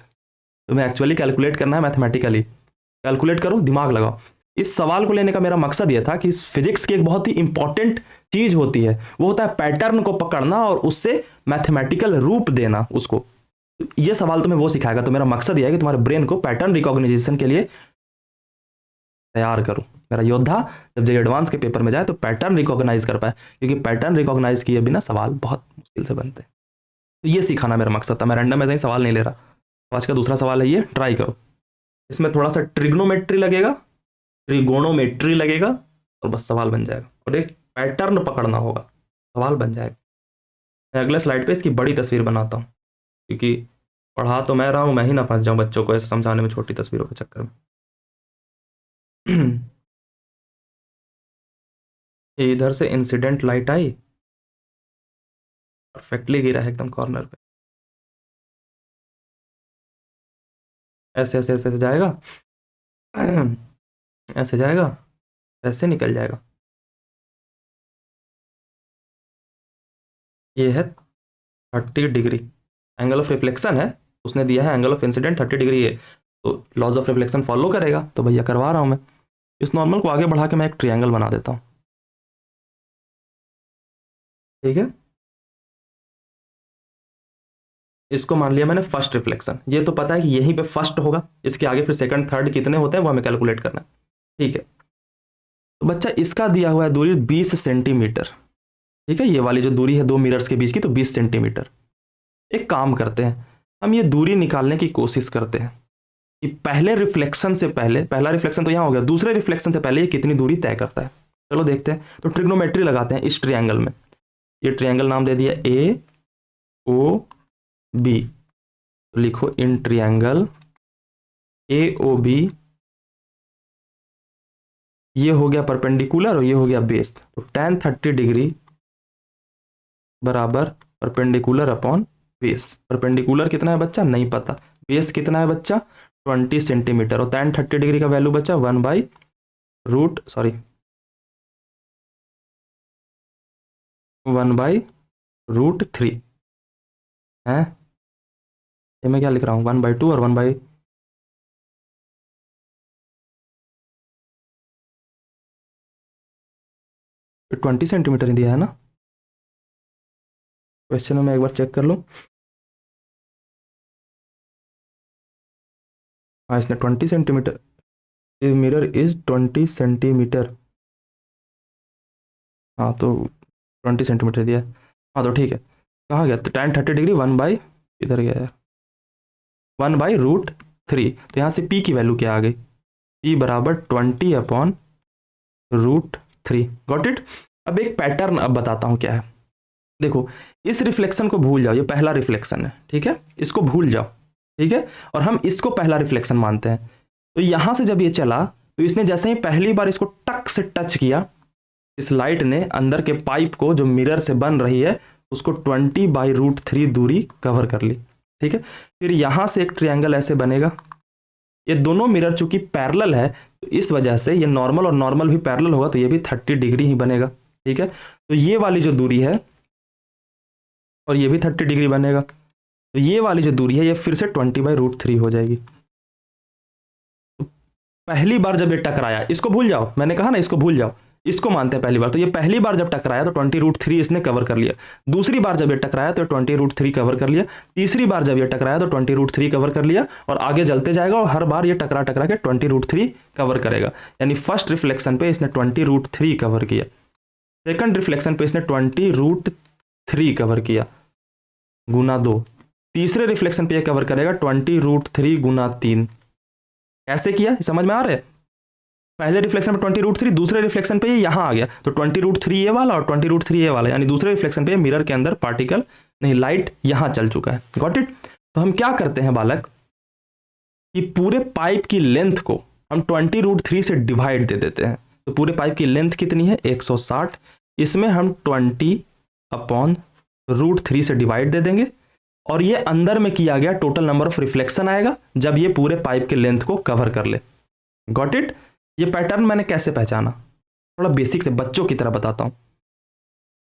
तुम्हें एक्चुअली कैलकुलेट करना है, मैथमेटिकली कैलकुलेट करो, दिमाग लगाओ। इस सवाल को लेने का मेरा मकसद यह था कि फिजिक्स की एक बहुत ही इंपॉर्टेंट चीज होती है, वो होता है पैटर्न को पकड़ना और उससे मैथमेटिकल रूप देना उसको। ये सवाल तुम्हें वो सिखाएगा। तो मेरा मकसद यह है कि तुम्हारे ब्रेन को पैटर्न रिकॉग्निशन के लिए तैयार करूं, मेरा योद्धा जब जे एडवांस के पेपर में जाए तो पैटर्न रिकॉग्नाइज कर पाए, क्योंकि पैटर्न रिकॉग्नाइज किए बिना सवाल बहुत मुश्किल से बनते हैं। तो ये सिखाना मेरा मकसद था, मैं रैंडम ऐसे ही सवाल नहीं ले रहा। तो आज का दूसरा सवाल है, ये ट्राई करो। इसमें थोड़ा सा ट्रिग्नोमेट्री लगेगा, ट्रिगोनोमेट्री लगेगा, और बस सवाल बन जाएगा, और एक पैटर्न पकड़ना होगा, सवाल बन जाएगा। मैं अगले स्लाइड पे इसकी बड़ी तस्वीर बनाता हूँ, क्योंकि पढ़ा तो मैं रहा हूँ, मैं ही ना फंस जाऊँ बच्चों को ऐसे समझाने में छोटी तस्वीरों के चक्कर में। ये इधर से इंसिडेंट लाइट आई, परफेक्टली गिरा है एकदम कॉर्नर पे, ऐसे ऐसे ऐसे ऐसे जाएगा, ऐसे जाएगा, ऐसे निकल जाएगा। ये है 30 डिग्री एंगल ऑफ रिफ्लेक्शन है, उसने दिया है एंगल ऑफ इंसिडेंट 30 डिग्री है, तो लॉज ऑफ रिफ्लेक्शन फॉलो करेगा। तो भैया करवा रहा हूँ मैं, इस नॉर्मल को आगे बढ़ा के मैं एक ट्रायंगल बना देता हूँ, ठीक है। इसको मान लिया मैंने फर्स्ट रिफ्लेक्शन, ये तो पता है कि यहीं पे फर्स्ट होगा, इसके आगे फिर सेकंड थर्ड कितने होते हैं वो हमें कैलकुलेट करना है, ठीक है। तो बच्चा इसका दिया हुआ है दूरी 20 सेंटीमीटर, ठीक है, ये वाली जो दूरी है दो मिरर्स के बीच की, तो 20 सेंटीमीटर। एक काम करते हैं, हम ये दूरी निकालने की कोशिश करते हैं कि पहले रिफ्लेक्शन से पहले, पहला रिफ्लेक्शन तो यहाँ हो गया, दूसरे रिफ्लेक्शन से पहले ये कितनी दूरी तय करता है। चलो देखते हैं। तो ट्रिग्नोमेट्री लगाते हैं इस ट्रायंगल में, ये ट्रायंगल नाम दे दिया ए ओ बी, तो लिखो in triangle A O B, ये हो गया परपेंडिकुलर और ये हो गया बेस, तो tan 30 डिग्री बराबर परपेंडिकुलर अपॉन बेस। परपेंडिकुलर कितना है बच्चा, नहीं पता। बेस कितना है बच्चा, 20 सेंटीमीटर, और tan 30 डिग्री का वैल्यू बच्चा 1 बाई रूट, सॉरी 1/√3 है। ये मैं क्या लिख रहा हूँ, 1/2 और 1 20 सेंटीमीटर ही दिया है ना क्वेश्चन में, मैं एक बार चेक कर लूँ। हाँ इसने 20 सेंटीमीटर, मिरर इज 20 सेंटीमीटर, हाँ तो 20 सेंटीमीटर दिया है। हाँ तो ठीक है, कहाँ गया तो tan 30 डिग्री 1 बाई, इधर गया यार, 1/√3। तो यहाँ से p की वैल्यू क्या आ गई, p बराबर 20/√3। Got it. अब एक पैटर्न अब बताता हूँ क्या है। देखो इस रिफ्लेक्शन को भूल जाओ, ये पहला रिफ्लेक्शन है, ठीक है, इसको भूल जाओ, ठीक है, और हम इसको पहला रिफ्लेक्शन मानते हैं। तो यहां से जब ये चला तो इसने जैसे ही पहली बार इसको टक से टच किया, इस लाइट ने अंदर के पाइप को जो मिरर से बन रही है उसको 20/√3 दूरी कवर कर ली, ठीक है। फिर यहां से एक ट्रायंगल ऐसे बनेगा, ये दोनों मिरर चूंकि पैरेलल है तो इस वजह से ये नॉर्मल और नॉर्मल भी पैरेलल होगा तो ये भी 30 डिग्री ही बनेगा, ठीक है। तो ये वाली जो दूरी है और ये भी 30 डिग्री बनेगा, तो ये वाली जो दूरी है ये फिर से 20/√3 हो जाएगी। तो पहली बार जब ये टकराया, इसको भूल जाओ, मैंने कहा ना इसको भूल जाओ, इसको मानते हैं पहली बार। तो ये पहली बार जब टकराया तो 20√3 इसने कवर कर लिया, दूसरी बार जब ये टकराया तो 20√3 कवर कर लिया, तीसरी बार जब ये टकराया तो 20√3 कवर कर लिया, और आगे जलते जाएगा और हर बार ये टकरा टकरा के 20√3 कवर करेगा। यानी फर्स्ट रिफ्लेक्शन पे इसने 20√3 कवर किया, सेकंड रिफ्लेक्शन पे इसने 20√3 कवर किया गुना 2, तीसरे रिफ्लेक्शन पे ये कवर करेगा 20√3 गुना 3। कैसे किया समझ में आ रहा है, पहले रिफ्लेक्शन पे 20√3, दूसरे रिफ्लेक्शन पे ये यहां आ गया तो 20√3 ये वाला और 20√3 ये वाला, यानी दूसरे रिफ्लेक्शन पे मिरर के अंदर पार्टिकल नहीं, लाइट यहां चल चुका है। Got it. तो हम क्या करते हैं बालक कि पूरे पाइप की लेंथ को हम 20√3 से डिवाइड दे देते हैं। तो पूरे पाइप की लेंथ कितनी है 160, इसमें हम 20/√3 से डिवाइड दे देंगे, और ये अंदर में किया गया टोटल नंबर ऑफ रिफ्लेक्शन आएगा जब ये पूरे पाइप के लेंथ को कवर कर ले। Got it. ये पैटर्न मैंने कैसे पहचाना, थोड़ा बेसिक से बच्चों की तरह बताता हूं।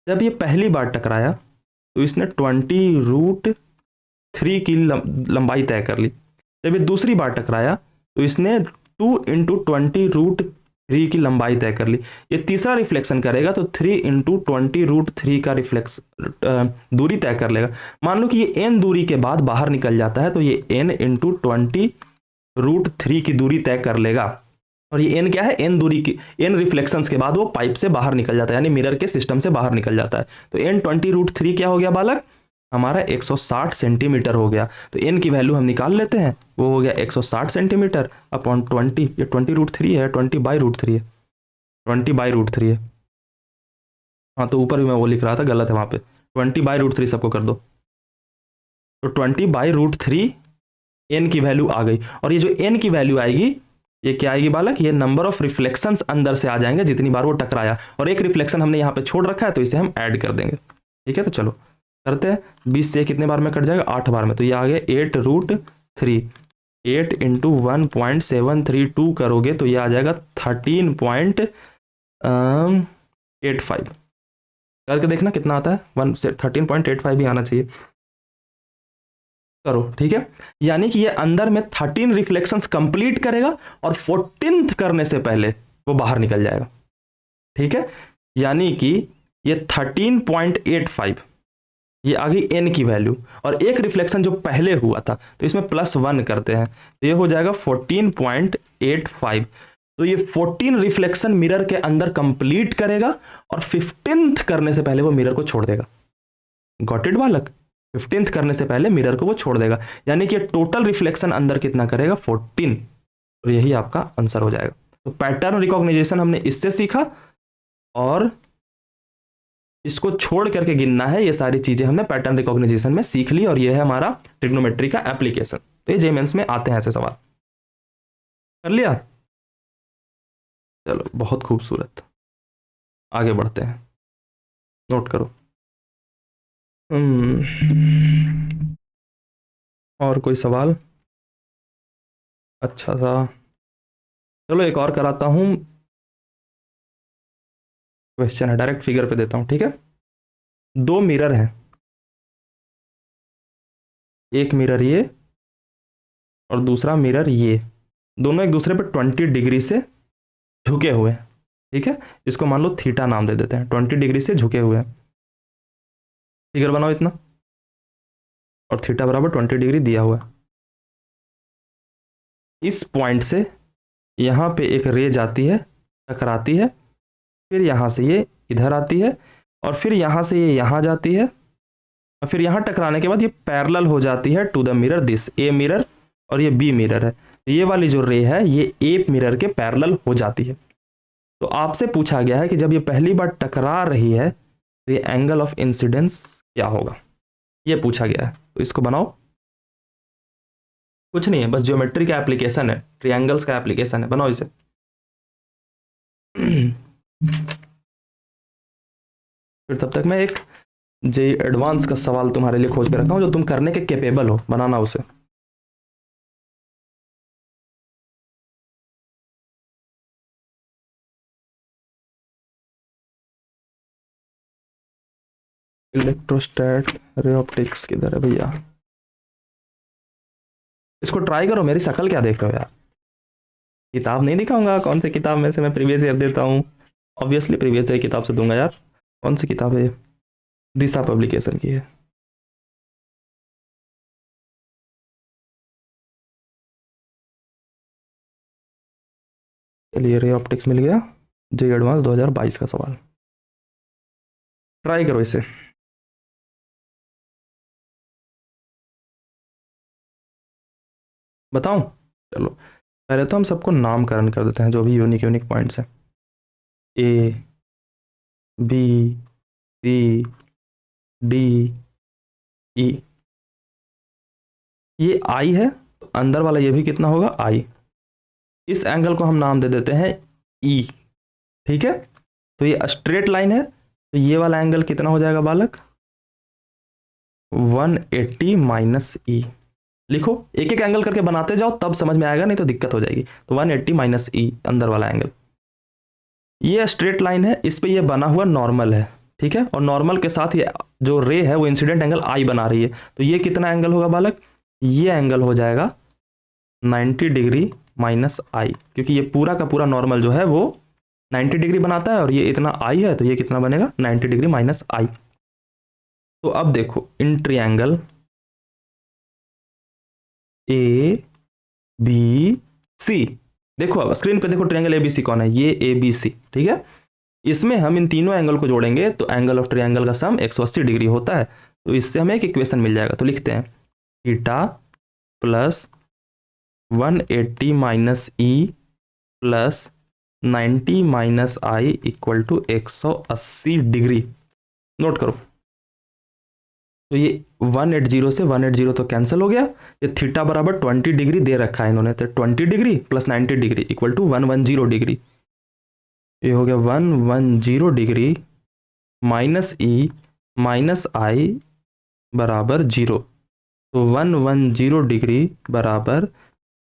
जब ये पहली बार टकराया तो इसने 20√3 की लंबाई तय कर ली। जब ये दूसरी बार टकराया तो इसने 2 × 20√3 की लंबाई तय कर ली। ये तीसरा रिफ्लेक्शन करेगा तो 3 × 20√3 का रिफ्लेक्स दूरी तय कर लेगा। मान लो कि ये n दूरी के बाद बाहर निकल जाता है तो ये n × 20√3 की दूरी तय कर लेगा, और ये n क्या है, n दूरी की, n रिफ्लेक्शंस के बाद वो पाइप से बाहर निकल जाता है, यानी मिरर के सिस्टम से बाहर निकल जाता है। तो n 20√3 क्या हो गया बालक, हमारा 160 सेंटीमीटर हो गया। तो n की वैल्यू हम निकाल लेते हैं, वो हो गया 160 सेंटीमीटर अपॉन 20, ये 20√3 है, 20/√3 है, 20/√3 है। हाँ तो ऊपर भी मैं वो लिख रहा था, गलत है वहां पे, 20/√3 सबको कर दो। तो 20/√3 n की वैल्यू आ गई, और ये जो n की वैल्यू आएगी ये क्या आएगी बालक, ये नंबर ऑफ रिफ्लेक्शंस अंदर से आ जाएंगे जितनी बार वो टकराया, और एक रिफ्लेक्शन हमने यहाँ पे छोड़ रखा है तो इसे हम ऐड कर देंगे, ठीक है। तो चलो करते हैं, 20 से कितने बार में कट जाएगा, 8 बार में। तो ये आ गया 8√3, 8 × 1.732 करोगे तो ये आ जाएगा 13.85, करके देखना कितना आता है, 13.85 भी आना चाहिए, करो ठीक है। यानी कि ये अंदर में 13 रिफ्लेक्शंस कंप्लीट करेगा और 14th करने से पहले वो बाहर निकल जाएगा, ठीक है। यानी कि ये 13.85, ये आ गई n की वैल्यू, और एक रिफ्लेक्शन जो पहले हुआ था तो इसमें +1 करते हैं तो ये हो जाएगा 14.85। तो ये 14 रिफ्लेक्शन मिरर के अंदर कंप्लीट करेगा और 15th करने से पहले वो मिरर को छोड़ देगा। गॉट इट बालक, 15th करने से पहले मिरर को वो छोड़ देगा, यानी कि टोटल रिफ्लेक्शन अंदर कितना करेगा 14, और यही आपका आंसर हो जाएगा। तो पैटर्न रिकॉग्निशन हमने इससे सीखा, और इसको छोड़ करके गिनना है, ये सारी चीजें हमने पैटर्न रिकॉग्निशन में सीख ली, और ये है हमारा ट्रिग्नोमेट्री का एप्लीकेशन। तो ये जे मेंस में आते हैं ऐसे सवाल, कर लिया, चलो बहुत खूबसूरत, आगे बढ़ते हैं, नोट करो। और कोई सवाल, अच्छा सा, चलो एक और कराता हूं, क्वेश्चन है डायरेक्ट फिगर पे देता हूं, ठीक है। दो मिरर हैं, एक मिरर ये और दूसरा मिरर ये, दोनों एक दूसरे पर 20 डिग्री से झुके हुए हैं। ठीक है, इसको मान लो थीटा नाम दे देते हैं, 20 डिग्री से झुके हुए हैं। फिगर बनाओ इतना, और थीटा बराबर 20 डिग्री दिया हुआ है। इस पॉइंट से यहाँ पे एक रे जाती है, टकराती है, फिर यहाँ से ये इधर आती है, और फिर यहाँ से ये यहाँ जाती है, और फिर यहाँ टकराने के बाद ये पैरेलल हो जाती है to the mirror this, A mirror और ये बी मिरर है। ये वाली जो रे है ये ए मिरर के पैरेलल हो जाती है। तो आपसे पूछा गया है कि जब ये पहली बार टकरा रही है तो ये एंगल ऑफ इंसिडेंस क्या होगा, ये पूछा गया है। तो इसको बनाओ, कुछ नहीं है, बस ज्योमेट्री का एप्लीकेशन है, ट्रायंगल्स का एप्लीकेशन है, बनाओ इसे। फिर तब तक मैं एक जे एडवांस का सवाल तुम्हारे लिए खोज के रखा हूं जो तुम करने के कैपेबल हो, बनाना उसे। इलेक्ट्रोस्टैट रे ऑप्टिक्स किधर है भैया, इसको ट्राई करो। मेरी शक्ल क्या देख रहे हो यार, किताब नहीं दिखाऊंगा कौन सी किताब में से मैं प्रीवियस ईयर देता हूँ, ऑब्वियसली प्रीवियस ईयर किताब से दूंगा यार। कौन सी किताब है, दिशा पब्लिकेशन की है। चलिए रे ऑप्टिक्स मिल गया, जे एडवांस 2022 का सवाल, ट्राई करो इसे। बताऊं, चलो पहले तो हम सबको नामकरण कर देते हैं जो भी यूनिक यूनिक पॉइंट्स हैं। ए बी सी डी ई, ये आई है तो अंदर वाला ये भी कितना होगा, आई। इस एंगल को हम नाम दे देते हैं ई। ठीक है, तो ये स्ट्रेट लाइन है, तो ये वाला एंगल कितना हो जाएगा बालक, 180 माइनस ई। लिखो, एक एक एंगल करके बनाते जाओ तब समझ में आएगा, नहीं तो दिक्कत हो जाएगी। तो 180 माइनस ई अंदर वाला एंगल, ये स्ट्रेट लाइन है, इस पे ये बना हुआ नॉर्मल है। ठीक है, और नॉर्मल के साथ ये जो रे है वो इंसिडेंट एंगल आई बना रही है, तो ये कितना एंगल होगा बालक, ये एंगल हो जाएगा 90 डिग्री माइनस आई, क्योंकि ये पूरा का पूरा नॉर्मल जो है वो 90 डिग्री बनाता है, और ये इतना आई है तो ये कितना बनेगा, 90 डिग्री माइनस आई। तो अब देखो in triangle A B C, देखो अब स्क्रीन पे देखो ट्रायंगल एबीसी कौन है, ये एबीसी। ठीक है, इसमें हम इन तीनों एंगल को जोड़ेंगे तो एंगल ऑफ ट्रायंगल का सम 180 डिग्री होता है। तो इससे हमें एक इक्वेशन मिल जाएगा, तो लिखते हैं theta plus 180 minus E plus 90 minus I equal to 180 degree. Note करो, तो ये 180 से 180 तो कैंसिल हो गया, ये थीटा बराबर 20 डिग्री दे रखा है इन्होंने, तो 20 degree plus 90 degree equal to 110 degree. ये हो गया 110 degree minus E minus I बराबर 0, तो 110 डिग्री बराबर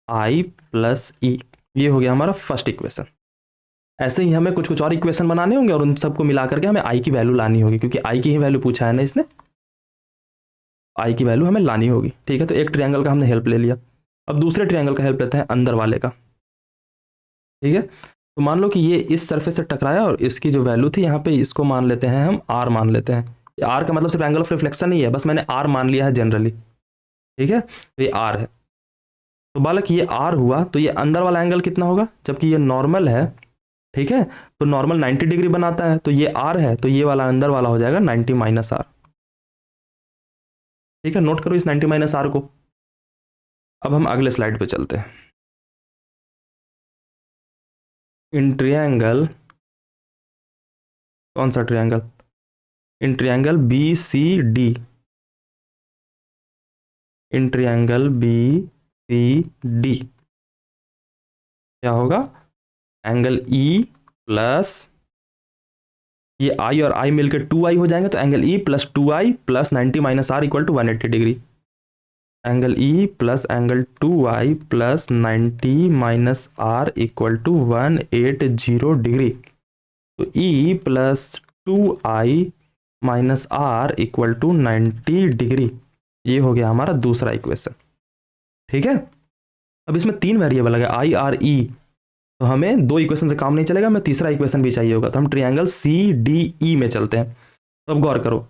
आई प्लस ई। ये हो गया हमारा फर्स्ट इक्वेशन। ऐसे ही हमें कुछ कुछ और इक्वेशन बनाने होंगे और उन सबको मिला करके हमें आई की वैल्यू लानी होगी, क्योंकि आई की ही वैल्यू पूछा है ना इसने, आई की वैल्यू हमें लानी होगी। ठीक है, तो एक ट्रायंगल का हमने हेल्प ले लिया, अब दूसरे ट्रायंगल का हेल्प लेते हैं, अंदर वाले का। ठीक है, तो मान लो कि ये इस सरफेस से टकराया और इसकी जो वैल्यू थी यहाँ पे, इसको मान लेते हैं हम आर मान लेते हैं। आर का मतलब सिर्फ एंगल ऑफ रिफ्लेक्शन ही है, बस मैंने आर मान लिया है जनरली। ठीक है, तो ये आर है, तो बालक ये आर हुआ, तो ये अंदर वाला एंगल कितना होगा, जबकि ये नॉर्मल है। ठीक है, तो नॉर्मल 90 डिग्री बनाता है, तो ये आर है, तो ये वाला अंदर वाला हो जाएगा 90 माइनस आर। ठीक है, नोट करो इस 90 माइनस आर को। अब हम अगले स्लाइड पे चलते हैं। इन ट्रायंगल, कौन सा triangle, in triangle B C D, in triangle B C D क्या होगा, एंगल ई प्लस ये आई और आई मिलकर 2i हो जाएंगे, तो angle E plus 2i plus 90 minus R equal to 180 degree. Angle E plus angle 2i plus 90 minus R equal to 180 degree. तो E plus 2i minus R equal to 90 degree. ये हो गया हमारा दूसरा इक्वेशन। ठीक है, अब इसमें 3 वेरिएबल है, आई आर ई, तो हमें 2 इक्वेशन से काम नहीं चलेगा, हमें तीसरा इक्वेशन भी चाहिए होगा, तो हम ट्रायंगल सी डी ई में चलते हैं। तो अब गौर करो,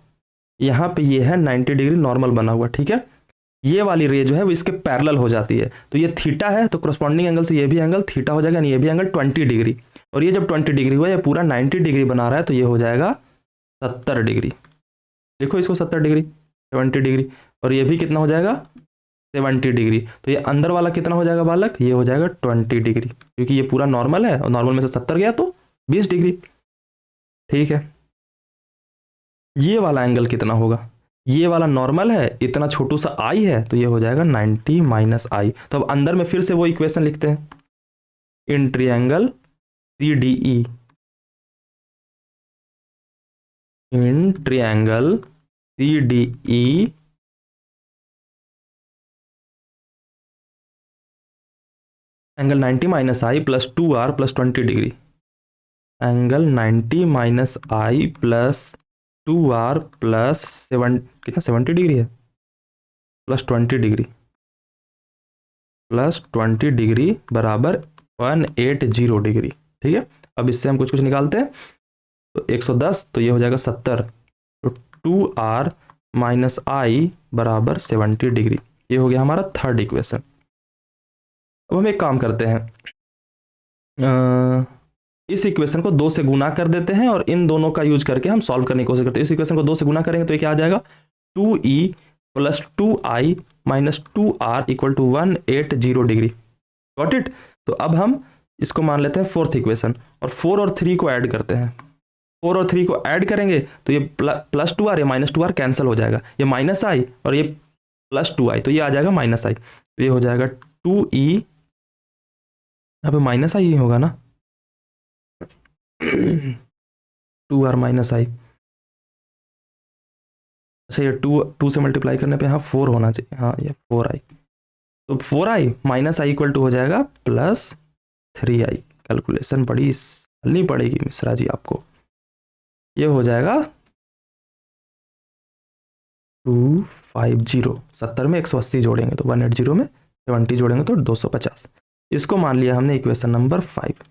यहाँ पे ये है 90 डिग्री नॉर्मल बना हुआ, ठीक है, ये वाली रे जो है वो इसके पैरेलल हो जाती है, तो ये थीटा है, तो करस्पॉन्डिंग एंगल से ये भी एंगल थीटा हो जाएगा, ये भी एंगल 20 डिग्री, और ये जब 20 डिग्री हुआ, ये पूरा 90 डिग्री बना रहा है, तो ये हो जाएगा 70 डिग्री। देखो इसको 70 डिग्री, 70 डिग्री, और ये भी कितना हो जाएगा 70 डिग्री, तो ये अंदर वाला कितना हो जाएगा बालक, ये हो जाएगा 20 डिग्री, क्योंकि ये पूरा नॉर्मल है और नॉर्मल में से 70 गया तो 20 डिग्री। ठीक है, ये वाला एंगल कितना होगा, ये वाला नॉर्मल है, इतना छोटू सा आई है, तो ये हो जाएगा 90 माइनस आई। तो अब अंदर में फिर से वो इक्वेशन लिखते हैं, in triangle C D E, in triangle C D E angle 90 minus I plus 2r plus 20 degree, angle 90 minus I plus 2r plus 7 कितना 70 डिग्री है, प्लस 20 डिग्री, प्लस 20 डिग्री बराबर 180 डिग्री। ठीक है, अब इससे हम कुछ कुछ निकालते हैं, तो 110, तो ये हो जाएगा 70, तो 2r माइनस आई बराबर 70 डिग्री। ये हो गया हमारा थर्ड इक्वेशन। अब हम एक काम करते हैं, इस इक्वेशन को 2 से गुना कर देते हैं और इन दोनों का यूज करके हम सॉल्व करने की कोशिश करते हैं। इस इक्वेशन को 2 से गुना करेंगे तो ये क्या आ जाएगा, 2e plus 2i minus 2r equal to 180 degree. Got it. तो अब हम इसको मान लेते हैं फोर्थ इक्वेशन, और 4 और 3 को ऐड करते हैं। 4 और 3 को ऐड करेंगे तो ये प्लस 2r, ये माइनस 2r कैंसिल हो जाएगा, ये माइनस आई और ये प्लस 2i, तो ये आ जाएगा माइनस आई, तो ये हो जाएगा 2e, यहाँ पे माइनस आई होगा ना, 2r माइनस आई, अच्छा ये 2 से मल्टीप्लाई करने पे यहाँ 4 होना चाहिए, हाँ ये 4i, तो 4i minus I equal to हो जाएगा प्लस 3i। कैलकुलेशन बड़ी करनी पड़ेगी मिश्रा जी आपको। ये हो जाएगा 250, 70 में 180 जोड़ेंगे तो 180 में 70 जोड़ेंगे तो 250। इसको मान लिया हमने इक्वेशन नंबर 5।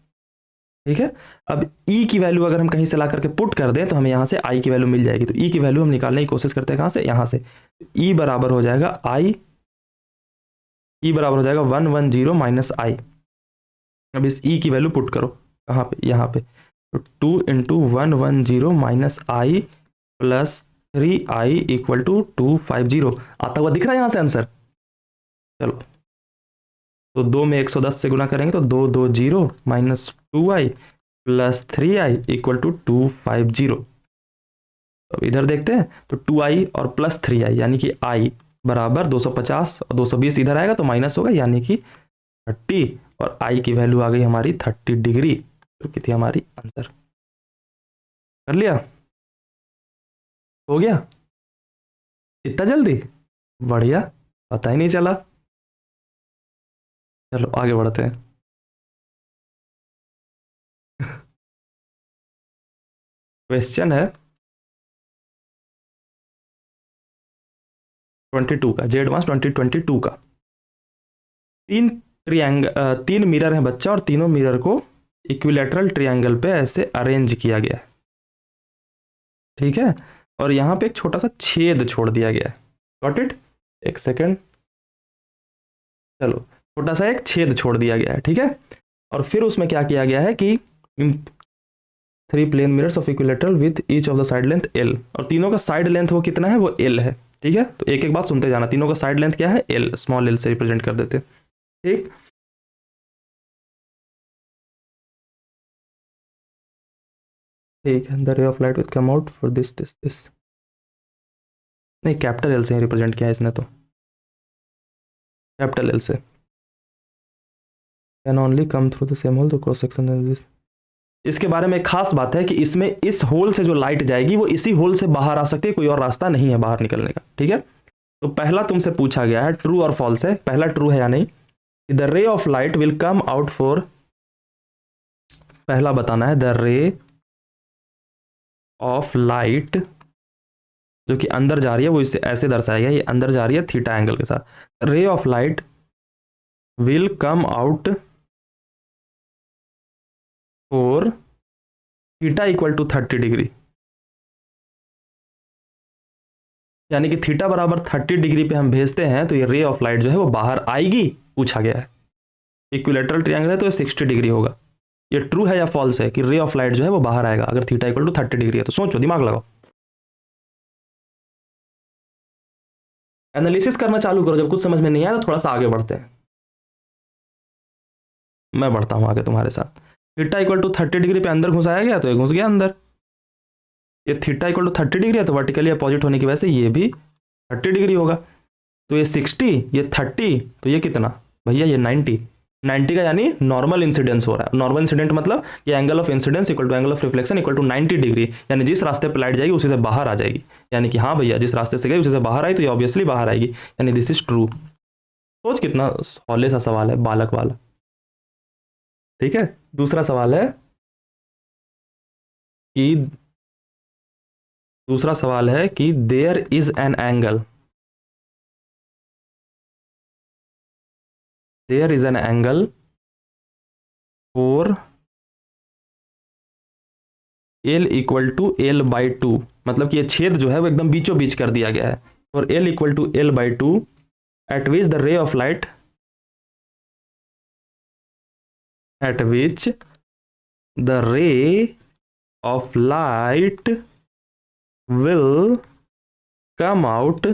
ठीक है, अब e की वैल्यू अगर हम कहीं से ला करके पुट कर दें तो हमें यहाँ से i की वैल्यू मिल जाएगी, तो e की वैल्यू हम निकालने की कोशिश करते हैं कहाँ से, यहाँ से। e बराबर हो जाएगा e बराबर हो जाएगा 110 माइनस आई। अब इस e की वैल्यू पुट करो कहाँ पे, यहाँ पे, तो 2 into 110 minus I plus 3i equal to 250 आता हुआ दिख रहा है यहाँ से आंसर। चलो, तो 2 में 110 से गुना करेंगे तो 220 minus 2i plus 3i equal to 250। अब इधर देखते हैं, तो 2i और प्लस 3i यानी कि i बराबर 250, और 220 इधर आएगा तो माइनस होगा यानी कि 30, और i की वैल्यू आ गई हमारी 30 डिग्री, जो कि थी हमारी आंसर। कर लिया, हो गया इतना जल्दी, बढ़िया, पता ही नहीं चला। चलो आगे बढ़ते हैं। क्वेश्चन है 22 का, जे एडवांस 2022 का। 3 मिरर हैं बच्चा, और तीनों मिरर को इक्विलैटरल ट्रायंगल पे ऐसे अरेंज किया गया है। ठीक है, और यहाँ पे एक छोटा सा छेद छोड़ दिया गया है। गॉट इट, एक सेकेंड, चलो, छोटा सा एक छेद छोड़ दिया गया है। ठीक है, और फिर उसमें क्या किया गया है कि 3 plane mirrors of equilateral with each of the side length l, और तीनों का साइड लेंथ वो कितना है, वो l है। ठीक है, तो एक एक बात सुनते जाना, तीनों का साइड लेंथ क्या है, l, स्मॉल l से रिप्रेजेंट कर देते हैं। ठीक, ठीक है, the ray of light will come out for this नहीं, कैपिटल एल से रिप्रेजेंट किया है इसने, तो कैपिटल एल से। Can only come through the same hole, the cross section is this. इसके बारे में एक खास बात है कि इसमें इस होल से जो लाइट जाएगी वो इसी होल से बाहर आ सकती है, कोई और रास्ता नहीं है बाहर निकलने का। ठीक है, तो पहला तुमसे पूछा गया है ट्रू और फॉल्स है, पहला ट्रू है या नहीं, the ray of light will come out for, पहला बताना है, द रे ऑफ लाइट जो कि अंदर जा रही है वो इसे ऐसे दर्शाया गया, ये अंदर जा रही है थीटा एंगल के साथ। Ray of light will come out for theta equal to 30 degree, यानी कि थीटा बराबर 30 डिग्री पे हम भेजते हैं तो ये रे ऑफ लाइट जो है वो बाहर आएगी, पूछा गया है। इक्विलेटरल ट्रायंगल है तो ये 60 डिग्री होगा। ये ट्रू है या फॉल्स है कि रे ऑफ लाइट जो है वो बाहर आएगा अगर थीटा इक्वल टू 30 डिग्री है? तो सोचो, दिमाग लगाओ, एनालिसिस करना चालू करो। जब कुछ समझ में नहीं आया तो थोड़ा सा आगे बढ़ते हैं, मैं बढ़ता हूं आगे तुम्हारे साथ। थीटा इक्वल टू 30 डिग्री पे अंदर घुसाया गया तो ये घुस गया अंदर। ये थीटा इक्वल टू 30 डिग्री है तो वर्टिकली अपोजिट होने की वजह से ये भी 30 डिग्री होगा। तो ये 60, ये 30, तो ये कितना भैया, ये 90 का यानी नॉर्मल इंसिडेंस हो रहा है। नॉर्मल इंसिडेंट मतलब ये angle of incidence equal to angle of reflection equal to 90 degree, यानी जिस रास्ते पे लाइट जाएगी उसी से बाहर आ जाएगी। यानी कि हाँ भैया, जिस रास्ते से गई उसी से बाहर आई तो ये ऑब्वियसली बाहर आएगी, यानी दिस इज ट्रू। सोच कितना हौले सा सवाल है, बालक वाला। ठीक है, दूसरा सवाल है कि there is an angle, there is an angle for L equal to L by two, मतलब कि ये छेद जो है वो एकदम बीचों बीच कर दिया गया है। और L equal to L by two at which the ray of light will come out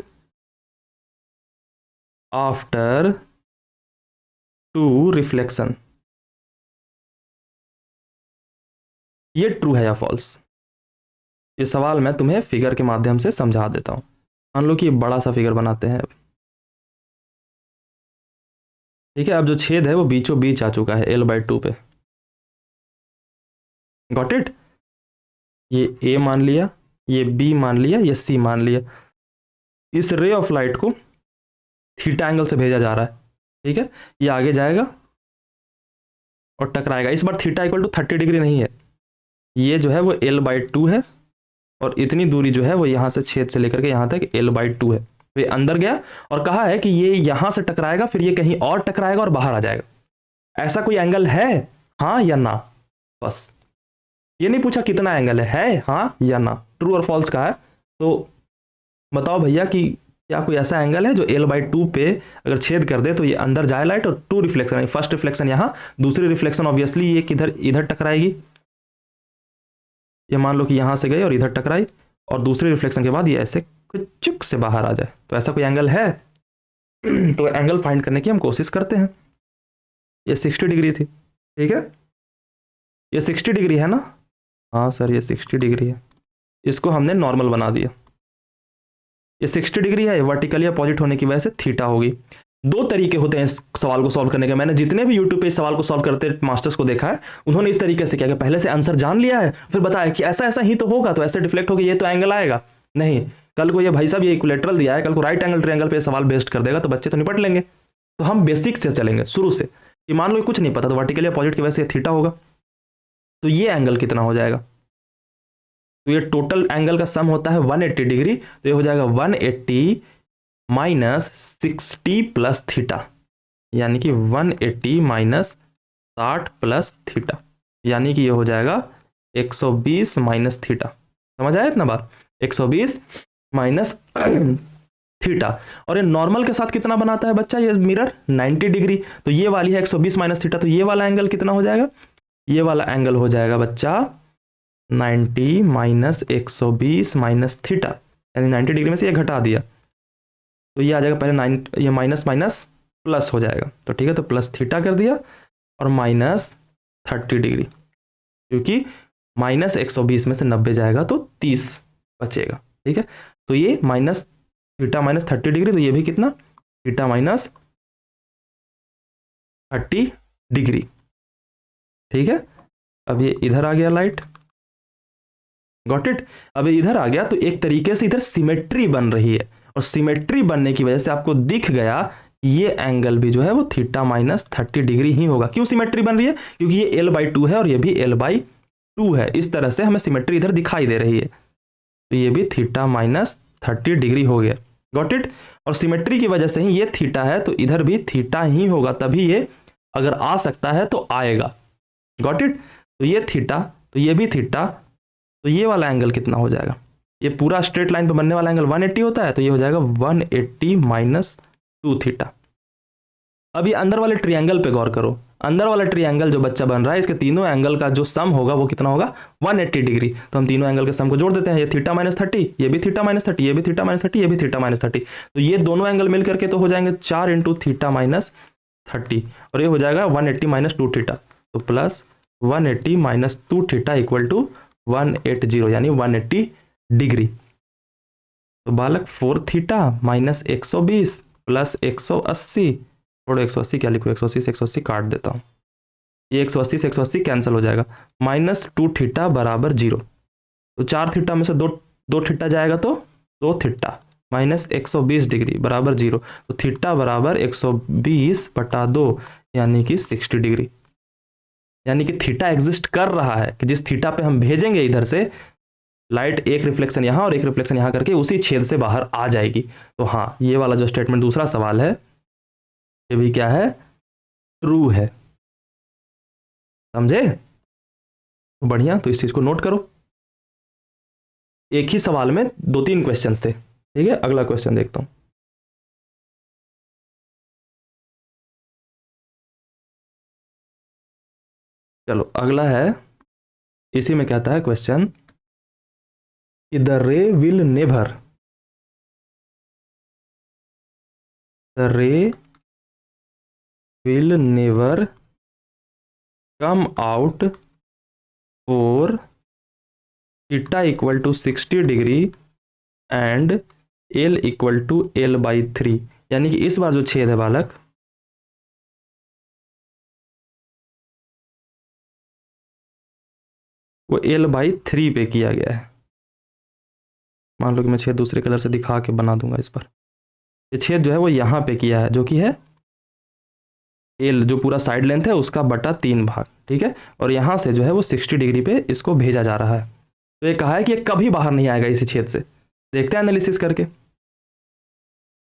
after two reflection। ये ट्रू है या फॉल्स? ये सवाल मैं तुम्हें फिगर के माध्यम से समझा देता हूं। मान लो कि ये बड़ा सा फिगर बनाते हैं। ठीक है, अब जो छेद है वो बीचों बीच आ चुका है l/2 पे। Got it? ये a मान लिया, ये b मान लिया, ये c मान लिया। इस रे ऑफ लाइट को थीटा एंगल से भेजा जा रहा है। ठीक है, ये आगे जाएगा और टकराएगा। इस बार थीटा इक्वल टू 30 डिग्री नहीं है, ये जो है वो l/2 है और इतनी दूरी जो है वो यहाँ से छेद से लेकर के यहाँ तक l/2 है। तो ये अंदर गया और कहा है कि ये यहाँ से टकराएगा, फिर ये कहीं और टकराएगा और बाहर आ जाएगा। ऐसा कोई एंगल है, हाँ या ना? बस ये नहीं पूछा कितना एंगल है, हाँ या ना, ट्रू और फॉल्स का है। तो बताओ भैया कि क्या कोई ऐसा एंगल है जो l/2 पे अगर छेद कर दे तो ये अंदर जाए लाइट और टू रिफ्लेक्शन, फर्स्ट रिफ्लेक्शन यहाँ, दूसरी रिफ्लेक्शन ऑब्वियसली ये किधर इधर टकराएगी। ये मान लो कि यहाँ से गई और इधर टकराई और दूसरी रिफ्लेक्शन के बाद ये ऐसे चुक से बाहर आ जाए। तो ऐसा कोई एंगल है? तो एंगल फाइंड करने की हम कोशिश करते हैं। ये 60 डिग्री थी, ठीक है, ये 60 डिग्री है ना? हाँ सर ये 60 डिग्री है। इसको हमने नॉर्मल बना दिया। ये 60 डिग्री है, वर्टिकली अपोजिट होने की वजह से थीटा होगी। दो तरीके होते हैं इस सवाल को सॉल्व करने के। मैंने जितने भी यूट्यूब पे इस सवाल को सॉल्व करते मास्टर्स को देखा है, उन्होंने इस तरीके से किया कि पहले से आंसर जान लिया है, फिर बताया कि ऐसा ऐसा ही तो होगा, तो ऐसे डिफ्लेक्ट होगा, ये तो एंगल आएगा। नहीं, कल को ये भाई साहब ये इक्विलेटरल दिया है, कल को राइट एंगल ट्रायंगल पे सवाल बेस्ड कर देगा तो बच्चे तो निपट लेंगे। तो हम बेसिक से चलेंगे शुरू से कि मान लो कुछ नहीं पता तो वर्टिकली अपोजिट की वजह से थीटा होगा, तो ये एंगल कितना हो जाएगा? तो ये टोटल एंगल का सम होता है 180 डिग्री, तो ये हो जाएगा 180 माइनस 60 प्लस थीटा, यानी कि 180 माइनस 60 प्लस थीटा, यानी कि ये हो जाएगा 120 माइनस थीटा। समझ आया इतना बात? 120 माइनस थीटा। और ये नॉर्मल के साथ कितना बनाता है बच्चा? ये मिरर 90 डिग्री, तो ये वाली है 120 माइनस थीटा, तो ये वाला एंगल कितना हो जाएगा? ये वाला एंगल हो जाएगा बच्चा 90 माइनस 120 माइनस थीटा, यानी 90 डिग्री में से ये घटा दिया तो ये आ जाएगा पहले 9, ये माइनस माइनस प्लस हो जाएगा। तो ठीक है, तो प्लस थीटा कर दिया और माइनस 30 डिग्री, क्योंकि माइनस 120 में से 90 जाएगा तो 30 बचेगा। ठीक है, तो ये माइनस थीटा माइनस 30 डिग्री, तो ये भी कितना? Theta minus 30 degree. ठीक है, अब ये इधर आ गया लाइट, गॉट इट? अब ये इधर आ गया तो एक तरीके से इधर सिमेट्री बन रही है, और सिमेट्री बनने की वजह से आपको दिख गया ये एंगल भी जो है वो थीटा माइनस 30 डिग्री ही होगा। क्यों सिमेट्री बन रही है? क्योंकि ये l/2 है और ये भी l/2 है। इस तरह से हमें सिमेट्री इधर दिखाई दे रही है, तो ये भी थीटा माइनस 30 डिग्री हो गया। Got it. और सिमेट्री की वजह से ही ये थीटा है तो इधर भी थीटा ही होगा, तभी ये अगर आ सकता है तो आएगा। Got it. तो ये थीटा तो ये भी थीटा, तो ये वाला एंगल कितना हो जाएगा, ये पूरा स्ट्रेट लाइन पे बनने वाला एंगल 180 होता है, तो ये हो जाएगा 180 माइनस 2 थीटा। अब ये अंदर वाले ट्रायंगल पे गौर करो, अंदर वाला ट्रायंगल जो बच्चा बन रहा है इसके तीनों एंगल का जो सम होगा वो कितना होगा 180 डिग्री। तो हम तीनों एंगल के सम को जोड़ देते हैं, ये थीटा माइनस 30, ये भी थीटा माइनस 30, ये भी थीटा माइनस 30, ये भी थीटा माइनस 30, तो ये दोनों एंगल मिल करके तो हो जाएंगे 4 इंटू थीटा माइनस 30, और ये हो जाएगा 180 माइनस 2 थीटा, तो plus 180 minus 2 theta equal to 180 यानी 180 डिग्री। तो बालक 4 थीटा माइनस 120 प्लस 180, थोड़ा 180 क्या लिखो, 180 से 180 काट देता हूँ, ये 180 से 180 कैंसिल हो जाएगा, माइनस 2 थीटा बराबर 0। तो 4 थीटा में से दो थीटा जाएगा तो 2 थीटा माइनस 120 डिग्री बराबर 0, तो थीटा बराबर 120 बटा 2 यानी कि 60 डिग्री। यानी कि थीटा एग्जिस्ट कर रहा है कि जिस थीटा पे हम भेजेंगे इधर से लाइट, एक रिफ्लेक्शन यहाँ और एक रिफ्लेक्शन यहाँ करके उसी छेद से बाहर आ जाएगी। तो हाँ, ये वाला जो स्टेटमेंट दूसरा सवाल है ये भी क्या है, ट्रू है। समझे? तो बढ़िया, तो इस चीज को नोट करो। एक ही सवाल में 2-3 क्वेश्चंस थे। ठीक है, अगला क्वेश्चन देखता हूं। चलो अगला है, इसी में कहता है क्वेश्चन कि द रे will never, the ray will never come out for theta equal to 60 degree and L equal to L by 3। यानी कि इस बार जो छेद है बालक, वो L by 3 पे किया गया है। मान लो कि मैं छेद दूसरे कलर से दिखा के बना दूंगा इस पर। ये छेद जो है वो यहाँ पे किया है, जो कि है एल, जो पूरा साइड लेंथ है उसका बटा 3 भाग। ठीक है, और यहाँ से जो है वो 60 डिग्री पे इसको भेजा जा रहा है। तो ये कहा है कि ये कभी बाहर नहीं आएगा इसी छेद से। देखते हैं एनालिसिस करके।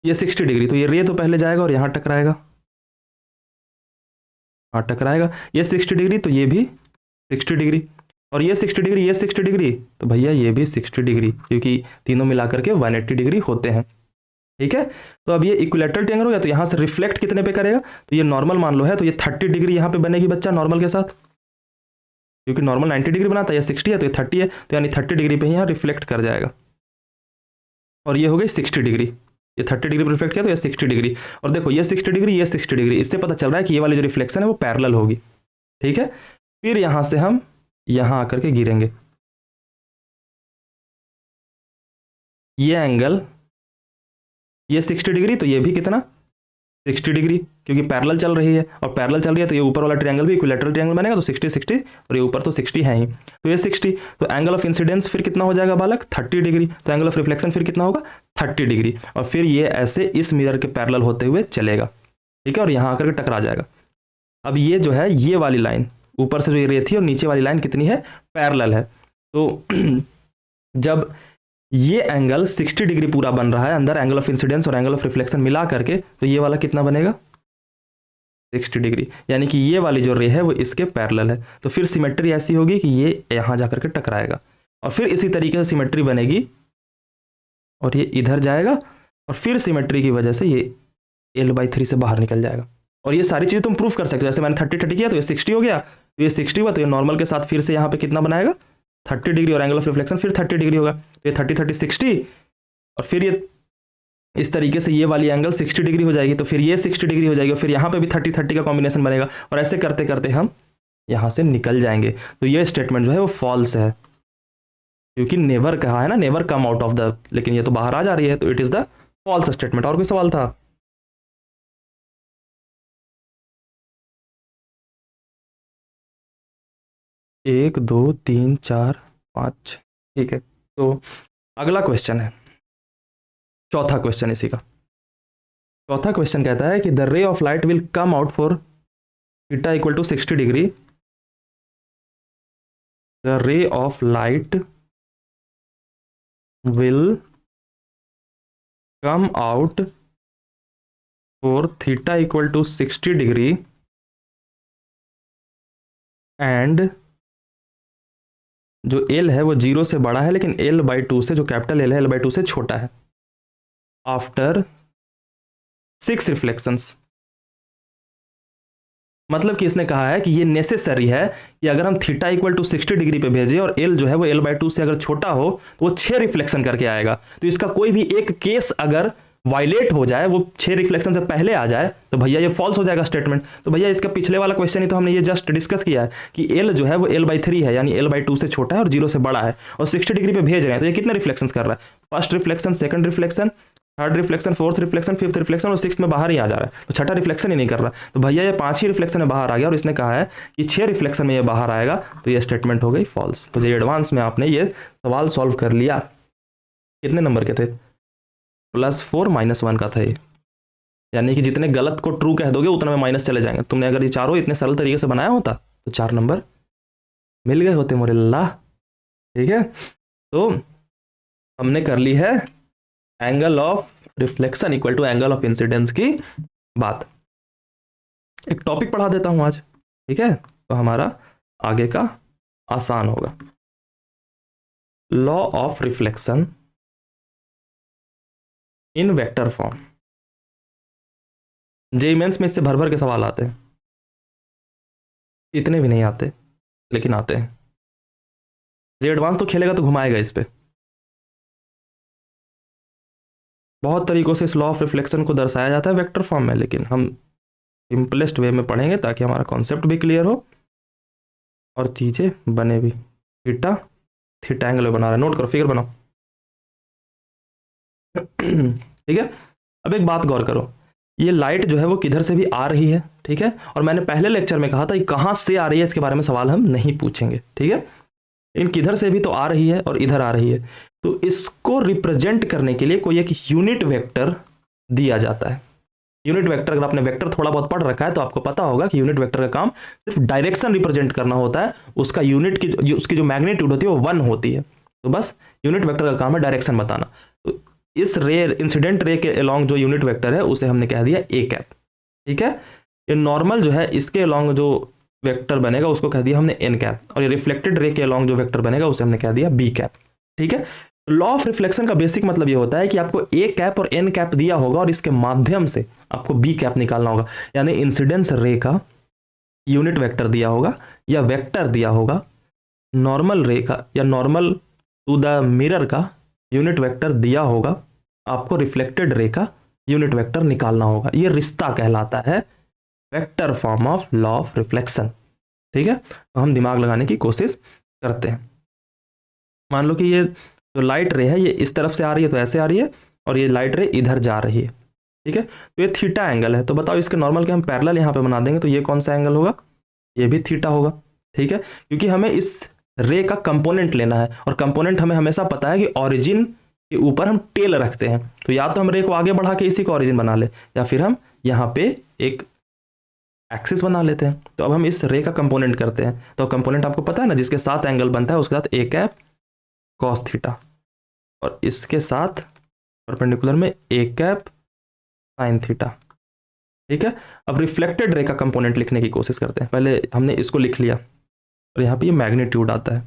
ये 60 डिग्री, तो ये रे तो पहले जाएगा और यहाँ टकराएगा, हाँ टकराएगा। ये 60 डिग्री तो ये भी 60 डिग्री, और ये 60 डिग्री, ये 60 डिग्री, तो भैया ये भी 60 डिग्री, क्योंकि तीनों मिलाकर के 180 डिग्री होते हैं। ठीक है, तो अब ये इक्विलेटरल ट्रायंगल हो गया, तो यहाँ से रिफ्लेक्ट कितने पे करेगा, तो ये नॉर्मल मान लो है, तो ये 30 डिग्री यहाँ पे बनेगी बच्चा नॉर्मल के साथ, क्योंकि नॉर्मल 90 डिग्री बनाता है, ये 60 है तो ये 30 है, तो यानी 30 डिग्री पे ही यहाँ रिफ्लेक्ट कर जाएगा। और ये हो गई 60 डिग्री, ये 30 डिग्री पर रिफ्लेक्ट किया तो ये 60 डिग्री, और देखो ये 60 डिग्री, ये 60 डिग्री, इससे पता चल रहा है कि ये वाली जो रिफ्लेक्शन है वो पैरेलल होगी। ठीक है, फिर यहाँ से हम यहाँ आकर के गिरेंगे, ये एंगल, ये 60 डिग्री, तो ये भी कितना 60 डिग्री, क्योंकि पैरेलल चल रही है, और पैरेलल चल रही है तो ये ऊपर वाला ट्रायंगल भी इक्विलेटरल ट्रायंगल बनेगा, तो 60 60, और ये ऊपर तो 60 है ही, तो ये 60, तो एंगल ऑफ इंसिडेंस फिर कितना हो जाएगा बालक 30 डिग्री, तो एंगल ऑफ रिफ्लेक्शन फिर कितना होगा 30 डिग्री, और फिर ये ऐसे इस मिरर के पैरेलल होते हुए चलेगा। ठीक है, और यहाँ आकर के टकरा जाएगा। अब ये जो है ये वाली लाइन ऊपर से जो ये रे थी और नीचे वाली लाइन कितनी है, पैरेलल है, तो जब ये एंगल 60 डिग्री पूरा बन रहा है अंदर एंगल ऑफ इंसिडेंस और एंगल ऑफ रिफ्लेक्शन मिला करके, तो ये वाला कितना बनेगा 60 डिग्री, यानी कि ये वाली जो रे है वो इसके पैरेलल है। तो फिर सिमेट्री ऐसी होगी कि ये यहाँ जाकर के टकराएगा, और फिर इसी तरीके से सिमेट्री बनेगी और ये इधर जाएगा, और फिर सिमेट्री की वजह से ये L/3 से बाहर निकल जाएगा। और ये सारी चीज़ें तुम प्रूफ कर सकते हो, जैसे मैंने 30 किया तो ये 60 हो गया, तो ये 60 हुआ, तो ये नॉर्मल के साथ फिर से यहाँ पे कितना बनाएगा 30 डिग्री, और एंगल ऑफ रिफ्लेक्शन फिर 30 डिग्री होगा, तो ये 30 30 60, और फिर ये इस तरीके से ये वाली एंगल 60 डिग्री हो जाएगी, तो फिर ये 60 डिग्री हो जाएगी, और फिर यहाँ पे भी 30 30 का कॉम्बिनेशन बनेगा, और ऐसे करते करते हम यहाँ से निकल जाएंगे। तो ये स्टेटमेंट जो है वो फॉल्स है, क्योंकि नेवर कहा है ना, never come out of the, लेकिन ये तो बाहर आ जा रही है, तो it is the false statement. और कोई सवाल था? एक दो तीन चार पाँच, ठीक है। तो अगला क्वेश्चन है, चौथा क्वेश्चन इसी का। चौथा क्वेश्चन कहता है कि the ray of light will come out for theta equal to 60 degree, the ray of light will come out for theta equal to 60 degree and जो एल है वो 0 से बड़ा है लेकिन L/2 से, जो कैपिटल एल है L/2 से छोटा है, आफ्टर 6 रिफ्लेक्शंस। मतलब कि इसने कहा है कि ये नेसेसरी है कि अगर हम थीटा इक्वल टू 60 डिग्री पे भेजें और एल जो है वो L/2 से अगर छोटा हो तो वो 6 रिफ्लेक्शन करके आएगा। तो इसका कोई भी एक केस अगर वायलेट हो जाए, वो 6 रिफ्लेक्शन से पहले आ जाए, तो भैया ये फॉल्स हो जाएगा स्टेटमेंट। तो भैया इसका पिछले वाला क्वेश्चन ही तो हमने ये जस्ट डिस्कस किया है कि एल जो है वो L/3 है, यानी L/2 से छोटा है और 0 से बड़ा है, और 60 डिग्री पे भेज रहे हैं, तो ये कितने रिफ्लेक्शन कर रहा है? First reflection, second reflection, third reflection, fourth reflection, fifth reflection और सिक्स में बाहर ही आ जा रहा है, तो छठा रिफ्लेक्शन ही नहीं कर रहा। तो भैया ये 5 ही रिफ्लेक्शन में बाहर आ गया और इसने कहा है कि 6 रिफ्लेक्शन में ये बाहर आएगा, तो ये स्टेटमेंट हो गई फॉल्स। तो ये एडवांस में आपने ये सवाल सॉल्व कर लिया। कितने नंबर के थे? +4 -1 का था ये, यानी कि जितने गलत को ट्रू कह दोगे उतना में माइनस चले जाएंगे। तुमने अगर ये चारों इतने सरल तरीके से बनाया होता तो 4 नंबर मिल गए होते मोरे अल्लाह। ठीक है, तो हमने कर ली है angle of reflection equal to angle of incidence की बात। एक टॉपिक पढ़ा देता हूं आज, ठीक है, तो हमारा आगे का आसान होगा। Law of reflection in vector form. JEE mains में इससे भर भर के सवाल आते हैं, इतने भी नहीं आते लेकिन आते हैं। जे एडवांस तो खेलेगा तो घुमाएगा इस पे। बहुत तरीकों से इस लॉ ऑफ रिफ्लेक्शन को दर्शाया जाता है वेक्टर फॉर्म में, लेकिन हम सिंपलेस्ट वे में पढ़ेंगे ताकि हमारा कॉन्सेप्ट भी क्लियर हो और चीजें बने भी। थीटा थीटा एंगल बना रहा है, नोट करो, फिगर बनाओ। ठीक है, अब एक बात गौर करो, ये लाइट जो है वो किधर से भी आ रही है, ठीक है, और मैंने पहले लेक्चर में कहा था कि कहां से आ रही है इसके बारे में सवाल हम नहीं पूछेंगे, ठीक है, लेकिन किधर से भी तो आ रही है और इधर आ रही है। तो इसको रिप्रेजेंट करने के लिए कोई एक यूनिट वेक्टर दिया जाता है। यूनिट वेक्टर, अगर आपने वेक्टर थोड़ा बहुत पढ़ रखा है तो आपको पता होगा कि यूनिट वेक्टर का काम सिर्फ डायरेक्शन रिप्रेजेंट करना होता है। उसका यूनिट की उसकी जो मैग्नीट्यूड होती है वो 1 होती है, तो बस यूनिट वेक्टर का काम है डायरेक्शन बताना। तो इस रे, इंसिडेंट रे के अलोंग जो यूनिट वेक्टर है उसे हमने कह दिया ए कैप, ठीक है। ये नॉर्मल जो है इसके अलोंग जो वेक्टर बनेगा उसको कह दिया हमने एन कैप, और ये रिफ्लेक्टेड रे के अलोंग जो वेक्टर बनेगा उसे हमने कह दिया बी कैप, ठीक है। लॉ ऑफ रिफ्लेक्शन का बेसिक मतलब ये होता है कि आपको ए कैप और एन कैप दिया होगा और इसके माध्यम से आपको बी कैप निकालना होगा, यानी इंसिडेंस रे का यूनिट वेक्टर दिया होगा या वेक्टर दिया होगा, नॉर्मल रे का या नॉर्मल टू द मिरर का यूनिट वेक्टर दिया होगा, आपको रिफ्लेक्टेड रे का यूनिट वेक्टर निकालना होगा। ये रिश्ता कहलाता है vector form of law of reflection, ठीक है। तो हम दिमाग लगाने की कोशिश करते हैं। मान लो कि ये जो लाइट रे है ये इस तरफ से आ रही है तो ऐसे आ रही है, और ये लाइट रे इधर जा रही है, ठीक है। तो ये थीटा एंगल है, तो बताओ इसके नॉर्मल के हम पैरेलल यहाँ पे बना देंगे तो ये कौन सा एंगल होगा? ये भी थीटा होगा, ठीक है, क्योंकि हमें इस रे का कंपोनेंट लेना है, और कंपोनेंट हमें हमेशा पता है कि ऑरिजिन के ऊपर हम टेल रखते हैं, तो या तो हम रे को आगे बढ़ा के इसी को ऑरिजिन बना ले, या फिर हम यहाँ पे एक एक्सिस बना लेते हैं। तो अब हम इस रे का कंपोनेंट करते हैं, तो कंपोनेंट आपको पता है ना, जिसके साथ एंगल बनता है उसके साथ ए कैप कॉस थीटा, और इसके साथ परपेंडिकुलर में ए कैप साइन थीटा, ठीक है। अब रिफ्लेक्टेड रे का कंपोनेंट लिखने की कोशिश करते हैं। पहले हमने इसको लिख लिया और यहाँ पे ये मैग्नीट्यूड आता है,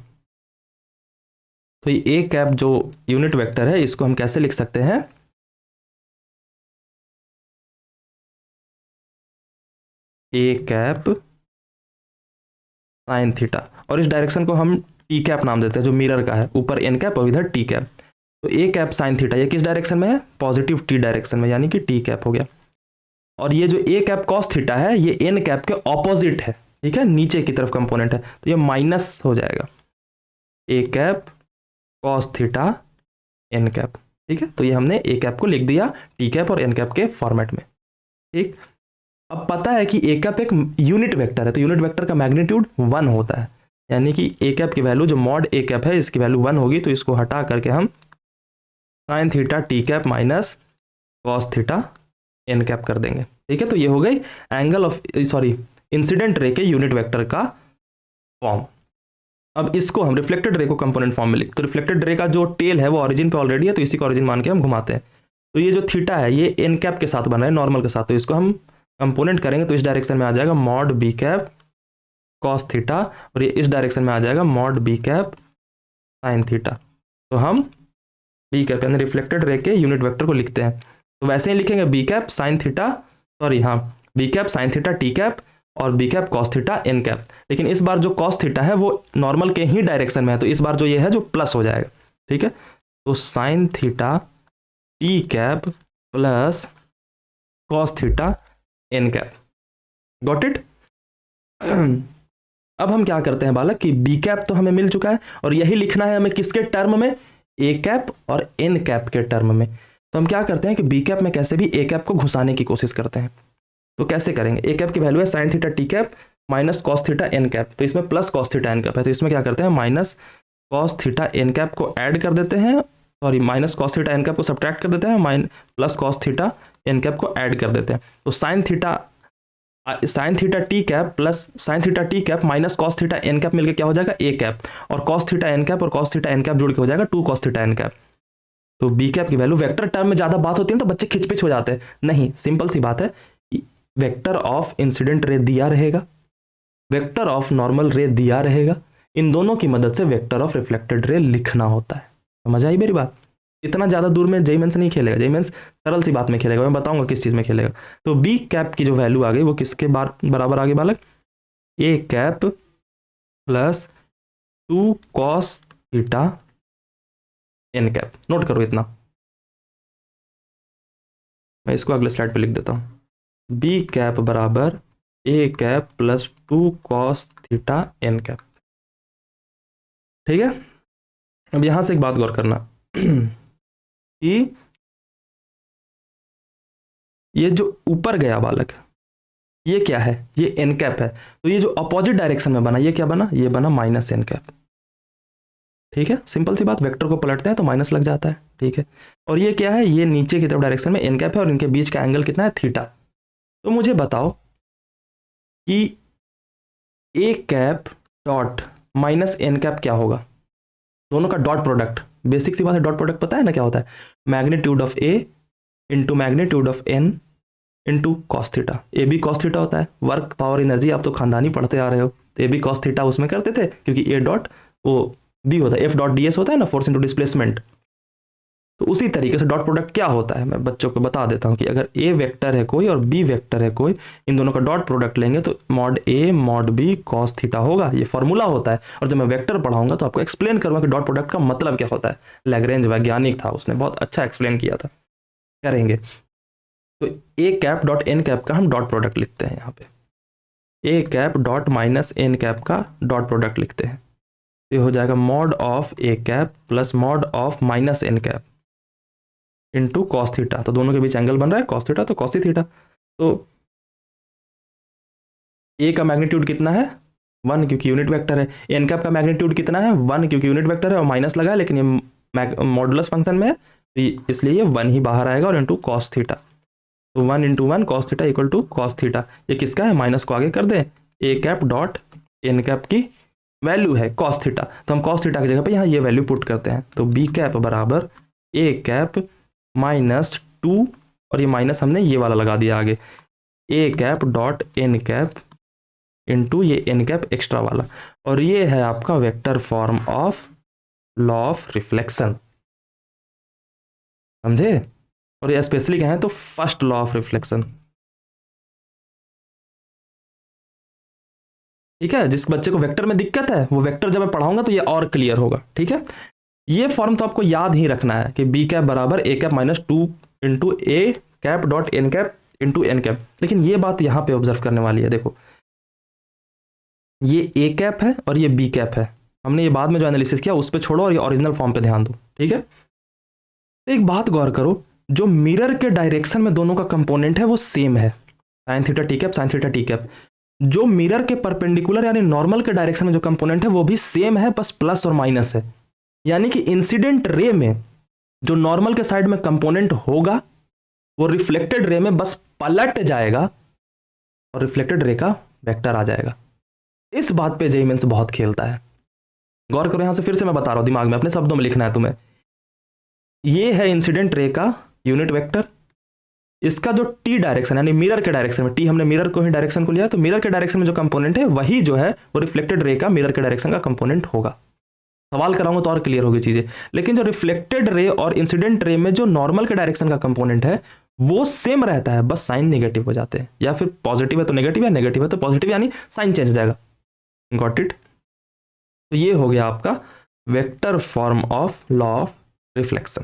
तो ये ए कैप जो यूनिट वेक्टर है इसको हम कैसे लिख सकते हैं? ए कैप साइन थीटा, और इस डायरेक्शन को हम टी कैप नाम देते हैं, जो मिरर का है, ऊपर एन कैप और इधर टी कैप। तो ए कैप साइन थीटा ये किस डायरेक्शन में है? पॉजिटिव टी डायरेक्शन में, यानी कि टी कैप हो गया। और ये जो ए कैप कॉस थीटा है ये एन कैप के ऑपोजिट है, ठीक है, नीचे की तरफ कंपोनेंट है, तो ये माइनस हो जाएगा A cap cos theta N cap, ठीक है। तो ये हमने ए कैप को लिख दिया टी कैप और एन कैप के फॉर्मेट में, ठीक। अब पता है कि ए कैप एक यूनिट वेक्टर है, तो यूनिट वेक्टर का मैग्नीट्यूड 1 होता है, यानी कि ए कैप की वैल्यू जो मॉड ए कैप है इसकी वैल्यू 1 होगी, तो इसको हटा करके हम sine theta T cap minus cos theta N cap कर देंगे, ठीक है। तो ये हो गई एंगल ऑफ इंसिडेंट रे के यूनिट वेक्टर का फॉर्म। अब इसको हम रिफ्लेक्टेड रे को कंपोनेंट फॉर्म में लिखते, तो रिफ्लेक्टेड रे का जो टेल है वो ऑरिजिन पे ऑलरेडी है, तो इसी को ऑरिजिन मान के हम घुमाते हैं। तो ये जो थीटा है ये एन कैप के साथ बन रहा है नॉर्मल के साथ, तो इसको हम कंपोनेंट करेंगे तो इस डायरेक्शन में आ जाएगा mod B cap cos theta, और ये इस डायरेक्शन में आ जाएगा mod B cap sine theta. तो हम बी कैप यानी रिफ्लेक्टेड रे के यूनिट वेक्टर को लिखते हैं, तो वैसे ही लिखेंगे B cap sine theta, sorry हाँ B cap sine theta T cap और B cap cos theta N cap. लेकिन इस बार जो कॉस थीटा है वो नॉर्मल के ही डायरेक्शन में है, तो इस बार जो ये है जो प्लस हो जाएगा, ठीक है। तो sine theta T cap plus cos theta N cap, got it. अब हम क्या करते हैं बालक कि बी कैप तो हमें मिल चुका है और यही लिखना है हमें किसके टर्म में, ए कैप और एन कैप के टर्म में। तो हम क्या करते हैं कि बी कैप में कैसे भी ए कैप को घुसाने की कोशिश करते हैं। तो कैसे करेंगे, ए कैप की वैल्यू है sine theta T cap minus cos theta N cap, तो इसमें plus cos theta N cap है, तो इसमें क्या करते हैं minus cos theta N cap को ऐड कर देते हैं, sorry minus cos theta N cap को सब्ट्रैक्ट कर देते हैं, plus cos theta N cap को ऐड कर देते हैं। तो sine theta T cap plus sine theta T cap minus cos theta N cap मिलकर क्या हो जाएगा ए कैप, और कॉस थीटा एन कैप और कॉस थीटा एन कैप जुड़ के हो जाएगा 2 कॉस थीटा एन कैप। तो बी कैप की वैल्यू, वेक्टर टर्म में ज्यादा बात होती है तो बच्चे खिचपिच हो जाते हैं, नहीं सिंपल सी बात है, वेक्टर ऑफ इंसिडेंट रे दिया रहेगा, वेक्टर ऑफ नॉर्मल रे दिया रहेगा, इन दोनों की मदद से वेक्टर ऑफ रिफ्लेक्टेड रे लिखना होता है। समझ आई मेरी बात। इतना ज़्यादा दूर में जेई मेंस नहीं खेलेगा, जेई मेंस सरल सी बात में खेलेगा, मैं बताऊंगा किस चीज़ में खेलेगा। तो बी कैप की जो वैल्यू आ गई वो किसके बराबर आ गई बालक, A cap plus 2 cos theta N cap. Note करो इतना, मैं इसको अगले स्लाइड पे लिख देता हूँ। बी कैप बराबर A cap plus 2 cos theta N cap, ठीक है। अब यहां से एक बात गौर करना कि ये जो ऊपर गया बालक ये क्या है, ये एन कैप है, तो ये जो अपोजिट डायरेक्शन में बना ये क्या बना, ये बना माइनस एन कैप, ठीक है। सिंपल सी बात, वेक्टर को पलटते हैं तो माइनस लग जाता है, ठीक है। और ये क्या है, ये नीचे की तरफ डायरेक्शन में एन कैप है और इनके बीच का एंगल कितना है थीटा। तो मुझे बताओ कि A cap dot minus N cap क्या होगा, दोनों का डॉट प्रोडक्ट। बेसिक सी बात है, डॉट प्रोडक्ट पता है ना क्या होता है, magnitude of A into magnitude of N into cos theta. A B cos theta होता है, वर्क पावर एनर्जी आप तो खानदानी पढ़ते आ रहे हो, तो ए बी कॉस थीटा उसमें करते थे क्योंकि ए डॉट वो बी होता है, एफ डॉट डी एस होता है ना, फोर्स इंटू डिस्प्लेसमेंट। तो उसी तरीके से डॉट प्रोडक्ट क्या होता है मैं बच्चों को बता देता हूँ कि अगर ए वेक्टर है कोई और बी वेक्टर है कोई, इन दोनों का डॉट प्रोडक्ट लेंगे तो mod A mod B cos theta होगा, ये फॉर्मूला होता है। और जब मैं वेक्टर पढ़ाऊंगा तो आपको एक्सप्लेन करूंगा कि डॉट प्रोडक्ट का मतलब क्या होता है। लैग्रेंज वैज्ञानिक था, उसने बहुत अच्छा एक्सप्लेन किया था, करेंगे। तो A cap dot N cap का हम डॉट प्रोडक्ट लिखते हैं, यहाँ पे A cap dot minus N cap का डॉट प्रोडक्ट लिखते हैं, ये हो जाएगा mod of A cap plus mod of minus N cap into cos theta. तो दोनों के बीच एंगल बन रहा है कॉस थीटा, तो कॉस थीटा। तो ए का मैग्नीट्यूड कितना है 1 क्योंकि यूनिट वेक्टर है, एन कैप का मैग्नीट्यूड कितना है 1 क्योंकि यूनिट वेक्टर है और माइनस लगा है, लेकिन ये मॉडुलस फंक्शन में है तो इसलिए ये 1 ही बाहर आएगा और इंटू कॉस थीटा। तो 1 into 1 cos theta equal to cos theta. ये किसका है, माइनस को आगे कर दें, A cap dot N cap की वैल्यू है कॉस थीटा, तो हम कॉस थीटा की जगह पे यहाँ ये वैल्यू पुट करते हैं। तो बी कैप बराबर ए कैप माइनस 2 और ये माइनस हमने ये वाला लगा दिया आगे, A cap dot N cap into ये एन कैप एक्स्ट्रा वाला, और ये है आपका vector form of law of reflection, समझे। और ये स्पेशली कहें तो फर्स्ट लॉ ऑफ रिफ्लेक्शन, ठीक है। जिस बच्चे को वेक्टर में दिक्कत है वो वेक्टर जब मैं पढ़ाऊंगा तो ये और क्लियर होगा, ठीक है। ये फॉर्म तो आपको याद ही रखना है कि बी कैप बराबर A cap minus 2 into A cap dot N cap into N cap. लेकिन ये बात यहाँ पे ऑब्जर्व करने वाली है, देखो ये ए कैप है और ये बी कैप है, हमने ये बाद में जो एनालिसिस किया उस पर छोड़ो और ये ओरिजिनल फॉर्म पे ध्यान दो, ठीक है। तो एक बात गौर करो, जो मिरर के डायरेक्शन में दोनों का कंपोनेंट है वो सेम है, sine theta T cap sine theta T cap. जो मिरर के परपेंडिकुलर यानी नॉर्मल के डायरेक्शन में जो कंपोनेंट है वो भी सेम है, बस प्लस और माइनस है। यानी कि इंसिडेंट रे में जो नॉर्मल के साइड में कंपोनेंट होगा वो रिफ्लेक्टेड रे में बस पलट जाएगा और रिफ्लेक्टेड रे का वेक्टर आ जाएगा। इस बात पे जेईई मेंस बहुत खेलता है, गौर करो। यहां से फिर से मैं बता रहा हूं, दिमाग में अपने शब्दों में लिखना है तुम्हें। ये है इंसिडेंट रे का यूनिट वेक्टर, इसका जो टी डायरेक्शन यानी मिरर के डायरेक्शन में, टी हमने मिरर को ही डायरेक्शन को लिया, तो मिरर के डायरेक्शन में जो कंपोनेंट है वही जो है वो रिफ्लेक्टेड रे का मिरर के डायरेक्शन का कंपोनेंट होगा। सवाल कराऊंगा तो और क्लियर होगी चीजें। लेकिन जो रिफ्लेक्टेड रे और इंसिडेंट रे में जो नॉर्मल के डायरेक्शन का कंपोनेंट है वो सेम रहता है, बस साइन नेगेटिव हो जाते हैं, या फिर पॉजिटिव है तो नेगेटिव, या नेगेटिव है तो पॉजिटिव, यानी साइन चेंज हो जाएगा। Got it? तो ये हो गया आपका vector form of law of reflection.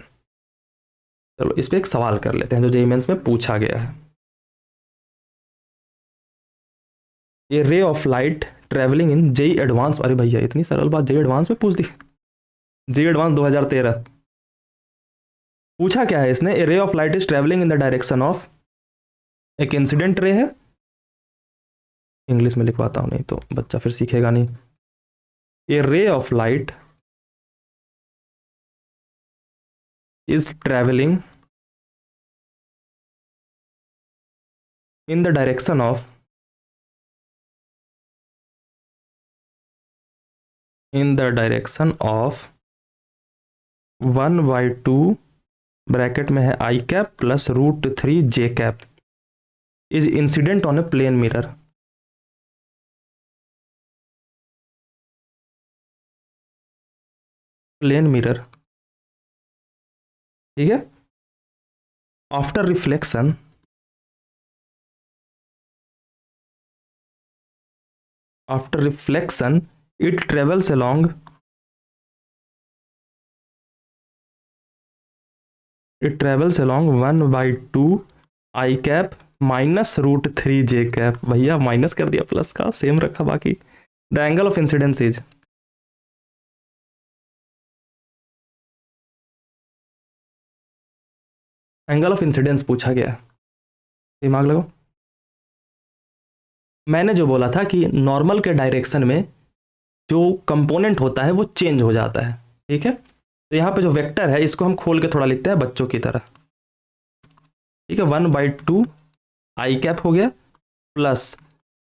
चलो इस पे एक सवाल कर लेते हैं जो जेईई मेंस में पूछा गया है। A ray of light travelling in JEE advance, अरे भैया इतनी सरल बात जेईई एडवांस में पूछ दी। जेईई एडवांस 2013 पूछा क्या है इसने? A ray of light is travelling in the direction of, एक इंसिडेंट रे है, इंग्लिश में लिखवाता हूं नहीं तो बच्चा फिर सीखेगा नहीं। A ray of light is travelling in the direction of, in the direction of 1/2 bracket में है I cap plus √3 J cap is incident on a plane mirror. Plane mirror, ठीक है। After reflection, after reflection it travels along, it travels along 1/2 I cap minus √3 J cap. भैया minus कर दिया, प्लस का same रखा बाकी। The angle of incidence is, angle of incidence पूछा गया है, दिमाग लगाओ। मैंने जो बोला था कि नॉर्मल के डायरेक्शन में जो कंपोनेंट होता है वो चेंज हो जाता है, ठीक है। तो यहाँ पे जो वेक्टर है इसको हम खोल के थोड़ा लिखते हैं बच्चों की तरह, ठीक है। 1/2 आई कैप हो गया प्लस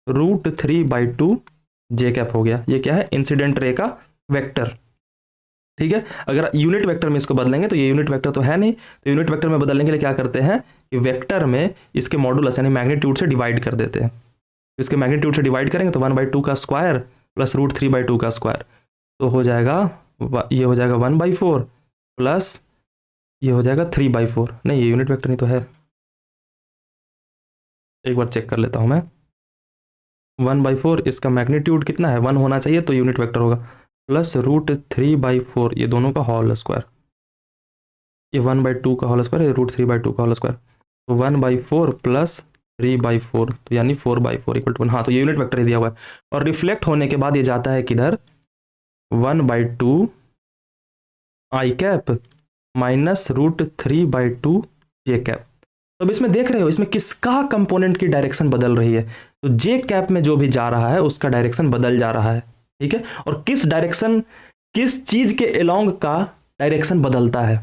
√3/2 जे कैप हो गया। ये क्या है? इंसिडेंट रे का वेक्टर, ठीक है। अगर यूनिट वेक्टर में इसको बदलेंगे तो ये यूनिट वेक्टर तो है नहीं, तो यूनिट वेक्टर में बदलने के लिए क्या करते हैं कि वेक्टर में इसके मॉडुलस यानी मैग्नीट्यूड से डिवाइड कर देते हैं। इसके मैग्नीट्यूड से डिवाइड करेंगे तो 1/2 का स्क्वायर प्लस √3/2 का स्क्वायर, तो हो जाएगा ये हो जाएगा 1/4 प्लस ये हो जाएगा 3/4। नहीं ये यूनिट वेक्टर नहीं तो है, एक बार चेक कर लेता हूं मैं। 1/4 इसका मैग्नीट्यूड कितना है? 1 होना चाहिए तो यूनिट वेक्टर होगा, प्लस √3/4 ये दोनों का होल स्क्वायर, ये 1/2 का होल स्क्वायर, ये √3/2 का होल स्क्वायर, तो 1/4 प्लस 3/4 तो यानी 4/4 इक्वल टू 1। हाँ तो ये यूनिट वेक्टर ही दिया हुआ है। और रिफ्लेक्ट होने के बाद ये जाता है किधर? 1/2 I cap minus √3/2 J cap. तो अब इसमें देख रहे हो इसमें किसका कंपोनेंट की डायरेक्शन बदल रही है? तो जे कैप में जो भी जा रहा है उसका डायरेक्शन बदल जा रहा है, ठीक है। और किस डायरेक्शन, किस चीज के अलोंग का डायरेक्शन बदलता है,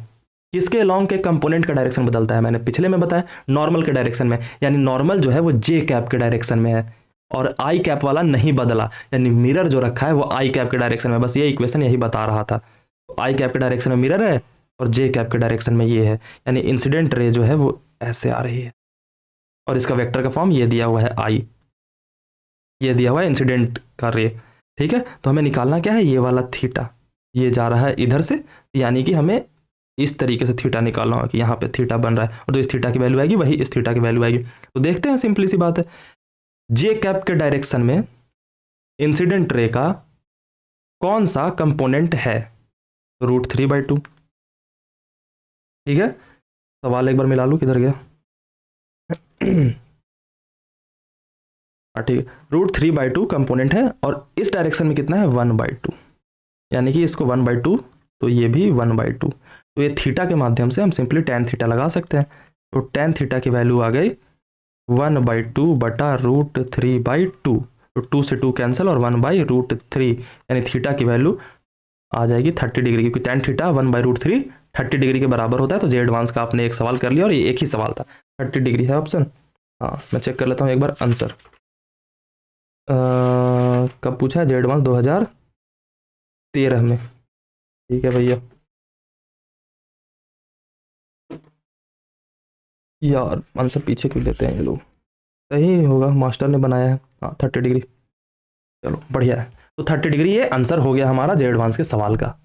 किसके अलोंग के कंपोनेंट का डायरेक्शन बदलता है? मैंने पिछले में बताया नॉर्मल के डायरेक्शन में, यानी नॉर्मल जो है वो जे कैप के डायरेक्शन में है और आई कैप वाला नहीं बदला, यानी मिरर जो रखा है वो आई कैप के डायरेक्शन में। बस ये इक्वेशन यही बता रहा था। आई कैप के डायरेक्शन में मिरर है और जे कैप के डायरेक्शन में ये है, यानी इंसिडेंट रे जो है वो ऐसे आ रही है और इसका वेक्टर का फॉर्म ये दिया हुआ है आई, ये दिया हुआ है इंसिडेंट का रे, ठीक है। तो हमें निकालना क्या है? ये वाला थीटा, ये जा रहा है इधर से, यानी कि हमें इस तरीके से थीटा निकालना होगा कि यहाँ पे थीटा बन रहा है और जो इस थीटा की वैल्यू आएगी वही इस थीटा की वैल्यू आएगी। तो देखते हैं, सिंपली सी बात है। जे कैप के डायरेक्शन में इंसिडेंट रे का कौन सा कंपोनेंट है? √3/2, ठीक है। सवाल एक बार मिला लूँ, किधर गया? ठीक है, √3/2 कंपोनेंट है और इस डायरेक्शन में कितना है? 1/2, यानी कि इसको 1/2 तो ये भी 1/2। तो ये थीटा के माध्यम से हम सिंपली tan थीटा लगा सकते हैं। तो tan थीटा की वैल्यू आ गई 1/2 बटा √3/2, तो 2 से 2 कैंसिल और 1/√3, यानी थीटा की वैल्यू आ जाएगी 30 डिग्री, क्योंकि tan थीटा 1/√3 30 डिग्री के बराबर होता है। तो जे एडवांस का आपने एक सवाल कर लिया और ये एक ही सवाल था, 30 डिग्री है ऑप्शन। हाँ मैं चेक कर लेता हूँ एक बार आंसर। कब पूछा है? जे एडवांस 2013 में, ठीक है भैया। यार आंसर पीछे क्यों देते हैं ये लोग। सही होगा, मास्टर ने बनाया है। हाँ 30 डिग्री, चलो बढ़िया है। तो 30 डिग्री ये आंसर हो गया हमारा जे एडवांस के सवाल का।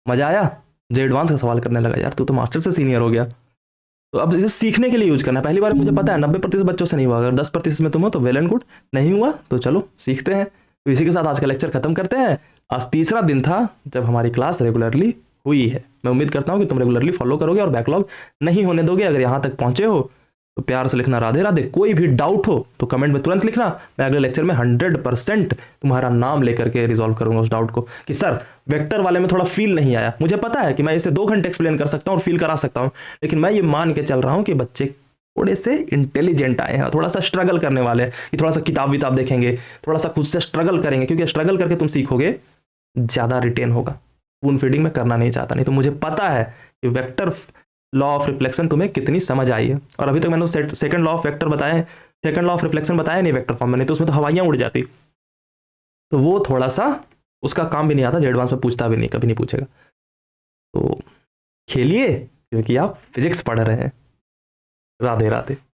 मजा आया, जे एडवांस का सवाल करने लगा। यार तू तो मास्टर से सीनियर हो गया। तो अब इसे सीखने के लिए यूज करना है। पहली बार मुझे पता है 90% बच्चों से नहीं हुआ, अगर 10% में तुम हो तो वेल एंड गुड, नहीं हुआ तो चलो सीखते हैं। तो इसी के साथ आज का लेक्चर खत्म करते हैं। आज तीसरा दिन था जब हमारी क्लास रेगुलरली हुई है। मैं उम्मीद करता हूँ कि तुम रेगुलरली फॉलो करोगे और बैकलॉग नहीं होने दोगे। अगर यहाँ तक पहुंचे हो तो प्यार से लिखना राधे राधे। कोई भी डाउट हो तो कमेंट में तुरंत लिखना। मैं अगले लेक्चर में 100% तुम्हारा नाम लेकर के रिजॉल्व करूंगा उस डाउट को कि सर वेक्टर वाले में थोड़ा फील नहीं आया। मुझे पता है कि मैं इसे 2 घंटे एक्सप्लेन कर सकता हूँ और फील करा सकता हूँ, लेकिन मैं ये मान के चल रहा हूँ कि बच्चे थोड़े से इंटेलिजेंट आए हैं, थोड़ा सा स्ट्रगल करने वाले हैं कि थोड़ा सा किताब विताब देखेंगे, थोड़ा सा खुद से स्ट्रगल करेंगे, क्योंकि स्ट्रगल करके तुम सीखोगे ज़्यादा रिटेन होगा। स्पून फीडिंग में करना नहीं चाहता। नहीं तो मुझे पता है कि वेक्टर लॉ ऑफ रिफ्लेक्शन तुम्हें कितनी समझ आई है। और अभी तक मैंने सेकंड लॉ ऑफ वेक्टर बताया है, सेकंड लॉ ऑफ रिफ्लेक्शन बताया नहीं वेक्टर फॉर्म में, नहीं तो उसमें तो हवाइयाँ उड़ जाती। तो वो थोड़ा सा उसका काम भी नहीं आता, जो एडवांस में पूछता भी नहीं, कभी नहीं पूछेगा। तो खेलिए क्योंकि आप फिजिक्स पढ़ रहे हैं। राधे राधे।